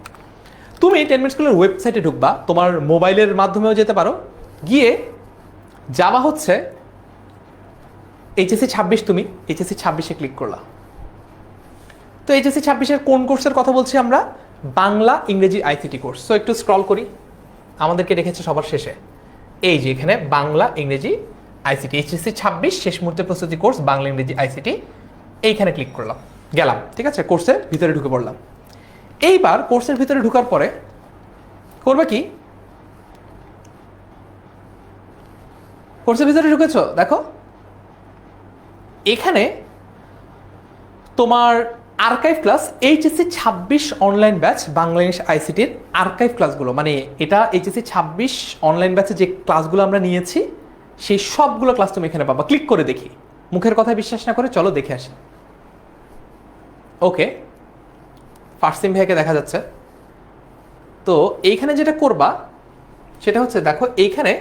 তুমি 10 মিনিট স্কুলের ওয়েবসাইটে ঢুকবা, তোমার মোবাইলের মাধ্যমেও যেতে পারো, গিয়ে যাওয়া হচ্ছে এইচএসসি 26, তুমি এইচএসসি 26-এ ক্লিক করলা। তো এইচএসসি 26-এর কোন কোর্সের কথা বলছি আমরা? বাংলা ইংরেজি আইসিটি কোর্স। সো একটু স্ক্রল করি, আমাদেরকে রেখেছে সবার শেষে, এই যে এখানে বাংলা ইংরেজি আইসিটি এইচএসসি 26 শেষ মুহূর্তের প্রস্তুতি কোর্স বাংলা ইংরেজি আইসিটি, এইখানে ক্লিক করলাম, গেলাম, ঠিক আছে, কোর্সের ভিতরে ঢুকে পড়লাম। এইবার কোর্সের ভিতরে ঢুকার পরে করবে কি? কোর্সের ভিতরে ঢুকেছো, দেখো এখানে তোমার archive class HSC 26 online batch Bangla English আইসিটির আর্কাইভ ক্লাসগুলো, মানে এটা এইচএসসি 26 অনলাইন ব্যাচে যে ক্লাসগুলো আমরা নিয়েছি সেই সবগুলো ক্লাস তুমি এখানে পাবা। ক্লিক করে দেখি, মুখের কথা বিশ্বাস না করে চলো দেখে আসি। ওকে, ফারসিম ভাইকে দেখা যাচ্ছে। তো এইখানে যেটা করবা সেটা হচ্ছে দেখো এইখানে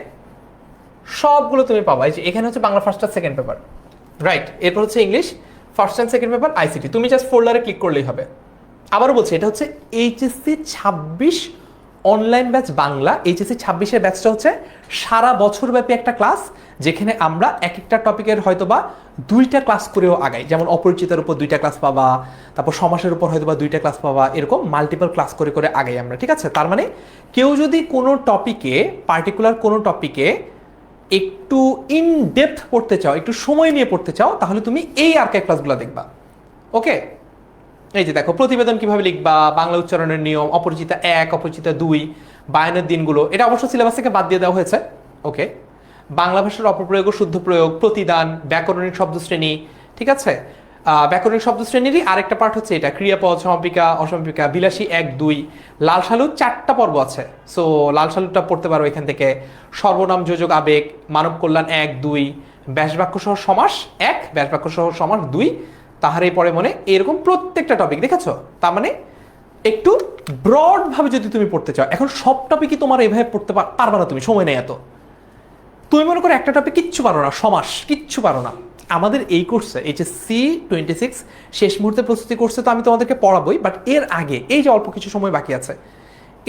সবগুলো তুমি পাবা। এই যে এখানে হচ্ছে বাংলা ফার্স্ট আর সেকেন্ড পেপার, রাইট, এরপর হচ্ছে English first and second paper ICT, তুমি জাস্ট ফোল্ডারে ক্লিক করলেই হবে। আবারও বলছি এটা হচ্ছে HSC 26 online batch Bangla. HSC 26-এর ব্যাচটা হচ্ছে সারা বছর ব্যাপী একটা ক্লাস, যেখানে আমরা এক একটা টপিকের হয়তোবা 2টা ক্লাস করেও আগাই, যেমন অপরিচিতের উপর 2টা ক্লাস পাবা, তারপর সমাসের উপর হয়তোবা 2টা ক্লাস পাবা, এরকম মাল্টিপল ক্লাস করে করে আগাই আমরা, ঠিক আছে। তার মানে কেউ যদি কোনো টপিকে পার্টিকুলার কোনো টপিকে একটু ইন ডেপথ পড়তে চাও, একটু সময় নিয়ে পড়তে চাও, তাহলে তুমি এই আর্কাইভ ক্লাসগুলো দেখবা। ওকে, এই যে দেখো প্রতিবেদন কিভাবে লিখবা, বাংলা উচ্চারণের নিয়ম, অপরিচিতা 1, অপরিচিতা 2, বায়ানের দিনগুলো, এটা অবশ্য সিলেবাস থেকে বাদ দিয়ে দেওয়া হয়েছে। ওকে, বাংলা ভাষার অপপ্রয়োগ ও শুদ্ধ প্রয়োগ, প্রতিদান, ব্যাকরণিক শব্দশ্রেণী, ঠিক আছে। ব্যাকরণিক শব্দশ্রেণীরই আরেকটা পার্ট হচ্ছে এটা, ক্রিয়াপদ, সমাপিকা, অসমাপিকা, বিলাসী 1, 2, লাল সালু 4টা পর্ব আছে, সো লাল সালুটা পড়তে পারো এখান থেকে। সর্বনাম, যোজক, আবেগ, মানব কল্যাণ 1, 2, ব্যাসবাক্য সহ সমাস 1, ব্যাসবাক্য সহ সমাস 2, তাহারই পরে মনে, এরকম প্রত্যেকটা টপিক দেখেছো। তার মানে একটু ব্রড ভাবে যদি তুমি পড়তে চাও, এখন সব টপিকই তোমার এভাবে পড়তে পারবা না, তুমি সময় নেই এত। তুমি মনে করো একটা টপিক কিচ্ছু পারো না, সমাস কিচ্ছু পারো না, আমাদের এই কোর্সে এইচএসসি 26 শেষ মুহূর্তে প্রস্তুতি কোর্সে তো আমি তোমাদেরকে পড়াবোই, বাট এর আগে এই যে অল্প কিছু সময় বাকি আছে,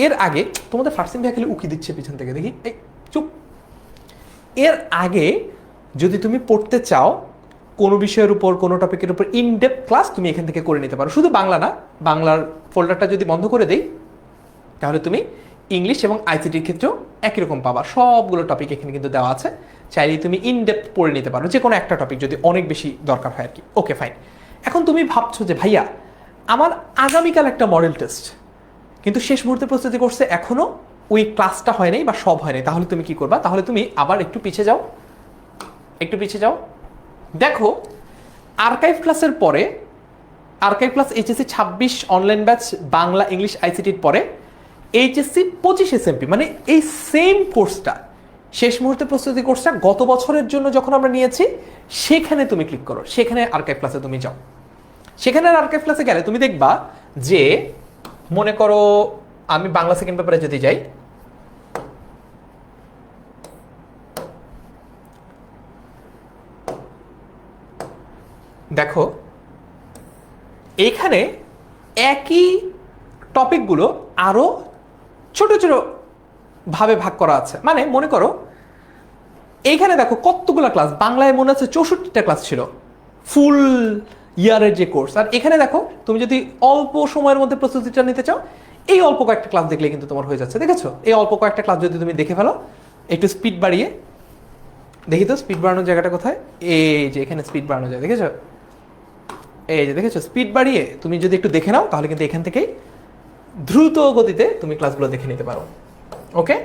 এর আগে তোমাদের ফার্স্ট সেম ভ্যাকেলে উকি দিচ্ছে পিছন থেকে, দেখি এই চুপ। এর আগে যদি তুমি পড়তে চাও কোনো বিষয়ের উপর, কোনো টপিকের উপর ইনডেপথ ক্লাস, তুমি এখান থেকে করে নিতে পারো। শুধু বাংলা না, বাংলার ফোল্ডারটা যদি বন্ধ করে দেই তাহলে তুমি ইংলিশ এবং আইসিটির ক্ষেত্রেও একই রকম পাবা। সবগুলো টপিক এখানে কিন্তু দেওয়া আছে, চাইলেই তুমি ইনডেপথ পড়ে নিতে পারো যে কোনো একটা টপিক যদি অনেক বেশি দরকার হয় আর কি। Okay fine. এখন তুমি ভাবছো যে ভাইয়া আমার আগামীকাল একটা মডেল টেস্ট, কিন্তু শেষ মুহূর্তে প্রস্তুতি করছে এখনও ওই ক্লাসটা হয় নাই বা সব হয় নাই, তাহলে তুমি কি করবা? তাহলে তুমি আবার একটু পিছিয়ে যাও, একটু পিছিয়ে যাও। দেখো আর্কাইভ ক্লাসের পরে, archive class HSC 26 online batch Bangla English আইসিটির পরে এইচএসসি 25 এসএমপি, মানে এই সেম কোর্সটা, শেষ মুহূর্তে প্রস্তুতি কোর্সটা গত বছরের জন্য যখন আমরা নিয়েছি, সেখানে তুমি ক্লিক করো, সেখানে আর্কাইভ ক্লাসে তুমি যাও। সেখানে আর্কাইভ ক্লাসে গেলে তুমি দেখবা যে, মনে করো আমি বাংলা সেকেন্ড পেপারে যদি যাই, দেখো এইখানে একই টপিকগুলো আরো ছোট ছোট ভাবে ভাগ করা আছে। মানে মনে করো এইখানে দেখো কতগুলো ক্লাস, বাংলায় মনে আছে 64টা ক্লাস ছিল ফুল ইয়ারের যে কোর্স। আর এখানে দেখো তুমি যদি অল্প সময়ের মধ্যে প্রস্তুতিটা নিতে চাও, এই অল্প কয়েকটা ক্লাস দেখলে কিন্তু তোমার হয়ে যাচ্ছে। দেখেছো, এই অল্প কয়েকটা ক্লাস যদি তুমি দেখে ফেলো, একটু স্পিড বাড়িয়ে, দেখি তো স্পিড বাড়ানোর জায়গাটা কোথায়, এই যে এখানে স্পিড বাড়ানো যায়, দেখেছো, এই যে দেখেছো স্পিড বাড়িয়ে তুমি যদি একটু দেখে নাও, তাহলে কিন্তু এখান থেকেই দ্রুত গতিতে তুমি ক্লাসগুলো দেখে নিতে পারো। ওকে,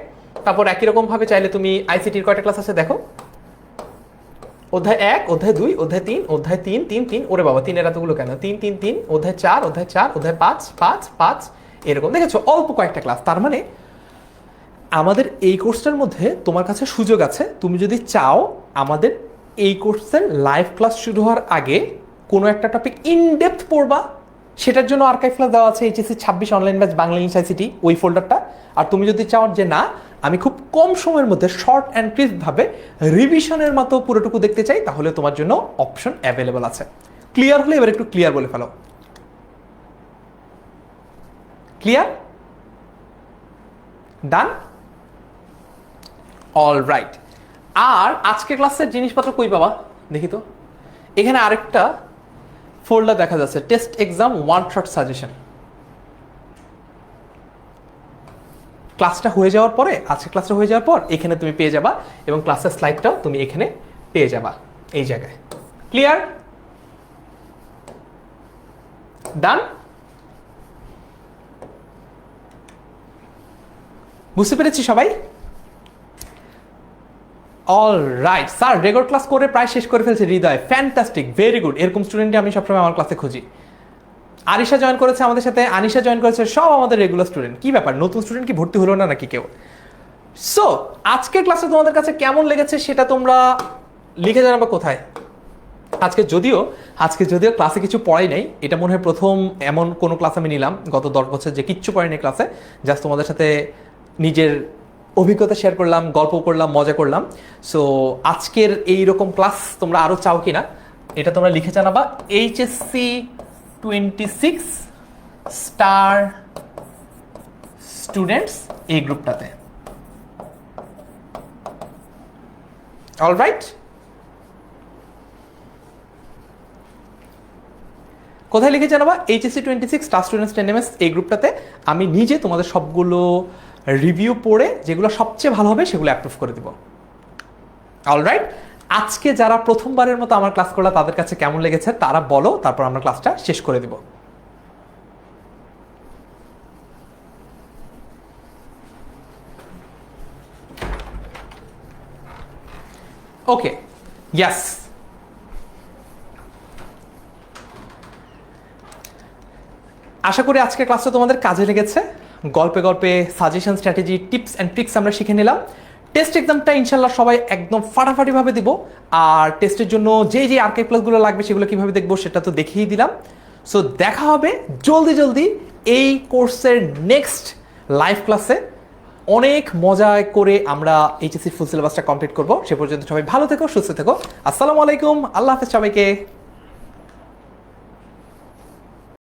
তারপর একই রকম ভাবে চাইলে তুমি আইসিটির কয়টা ক্লাস আছে দেখো, অধ্যায় 1, অধ্যায় 2, অধ্যায় 3, অধ্যায় 3, 3, 3, ওরে বাবা 3 এর এতগুলো কেন, 3, 3, 3, অধ্যায় 4, অধ্যায় 4, অধ্যায় 5, 5, 5, এরকম। দেখেছো অল্প কয়েকটা ক্লাস। তার মানে আমাদের এই কোর্সটার মধ্যে তোমার কাছে সুযোগ আছে, তুমি যদি চাও আমাদের এই কোর্সের লাইভ ক্লাস শুরু হওয়ার আগে কোনো একটা টপিক ইনডেপথ পড়বা, সেটার জন্য আর্কাইভ ক্লাস দেওয়া আছে HSC 26 online batch Bangla English ICT, ওই ফোল্ডারটা। আর তুমি যদি চাও যে না আমি খুব কম সময়ের মধ্যে শর্ট অ্যান্ড ক্রিস্প ভাবে রিভিশনের মতো পুরোটুকু দেখতে চাই, তাহলে তোমার জন্য অপশন অ্যাভেলেবল আছে। ক্লিয়ার হলে এবার একটু ক্লিয়ার বলে ফেলো। ক্লিয়ার? ডান? All right. আর আজকে ক্লাসের জিনিসপত্র কই পাবা দেখি তো, এখানে আরেকটা ফোল্ডার দেখা যাচ্ছে, test exam one shot suggestion. ক্লাসটা হয়ে যাওয়ার পরে, আজকে ক্লাসটা হয়ে যাওয়ার পর এখানে তুমি পেয়ে যাবা, এবং ক্লাসের স্লাইডটাও তুমি এখানে পেয়ে যাবা এই জায়গায়। ক্লিয়ার? ডান? বুঝতে পেরেছি সবাই? All right sir, record class করে প্রায় শেষ করে ফেলছে হৃদয়, ফ্যান্টাস্টিক, ভেরি গুড। এরকম স্টুডেন্টই আমি সবসময় আমার ক্লাসে খুঁজি। আরিশা জয়েন করেছে আমাদের সাথে, আনিশা জয়েন করেছে, সব আমাদের রেগুলার স্টুডেন্ট। কি ব্যাপার, নতুন স্টুডেন্ট কি ভর্তি হলো না নাকি কেউ? সো আজকের ক্লাসে তোমাদের কাছে কেমন লেগেছে সেটা তোমরা লিখে জানাবে কোথায়। আজকে যদিও ক্লাসে কিছু পড়াই নাই, এটা মনে হয় প্রথম এমন কোনো ক্লাস আমি নিলাম গত 10 বছর যে কিচ্ছু পড়াই নাই ক্লাসে, জাস্ট তোমাদের সাথে নিজের অভিজ্ঞতা শেয়ার করলাম, গল্প করলাম, মজা করলাম। সো আজকের এইরকম ক্লাস তোমরা আরও চাও কিনা এটা তোমরা লিখে জানাবা এইচএসসি 26 স্টার স্টুডেন্টস এই গ্রুপটাতে। অলরাইট, কোথায় লিখে জানাবা? এইচএসসি 26 স্টার স্টুডেন্টস টেনএমএস এই গ্রুপটাতে। আমি নিজে তোমাদের সবগুলো রিভিউ পড়ে যেগুলো সবচেয়ে ভালো হবে সেগুলো অ্যাপ্রুভ করে দিব। অলরাইট, আজকে যারা প্রথমবারের মতো আমার ক্লাস করলা তাদের কাছে কেমন লেগেছে তারা বলো, তারপর আমরা ক্লাসটা শেষ করে দিব। ওকে, ইয়েস। আশা করি আজকের ক্লাসটা তোমাদের কাজে লেগেছে। গল্পে গল্পে suggestion, strategy, tips and tricks আমরা শিখে নিলাম। টেস্ট এক্সামটা ইনশাল্লাহ সবাই একদম ফাটাফাটিভাবে দিব। আর টেস্টের জন্য যে আর্কাইভ ক্লাসগুলো লাগবে সেগুলো কীভাবে দেখবো সেটা তো দেখিয়ে দিলাম। সো দেখা হবে জলদি এই কোর্সের নেক্সট লাইভ ক্লাসে অনেক মজা করে আমরা এইচএসসি ফুল সিলেবাসটা কমপ্লিট করব। সে পর্যন্ত সবাই ভালো থেকো, সুস্থ থেকো। আসসালামু আলাইকুম, আল্লাহ হাফেজ সবাইকে।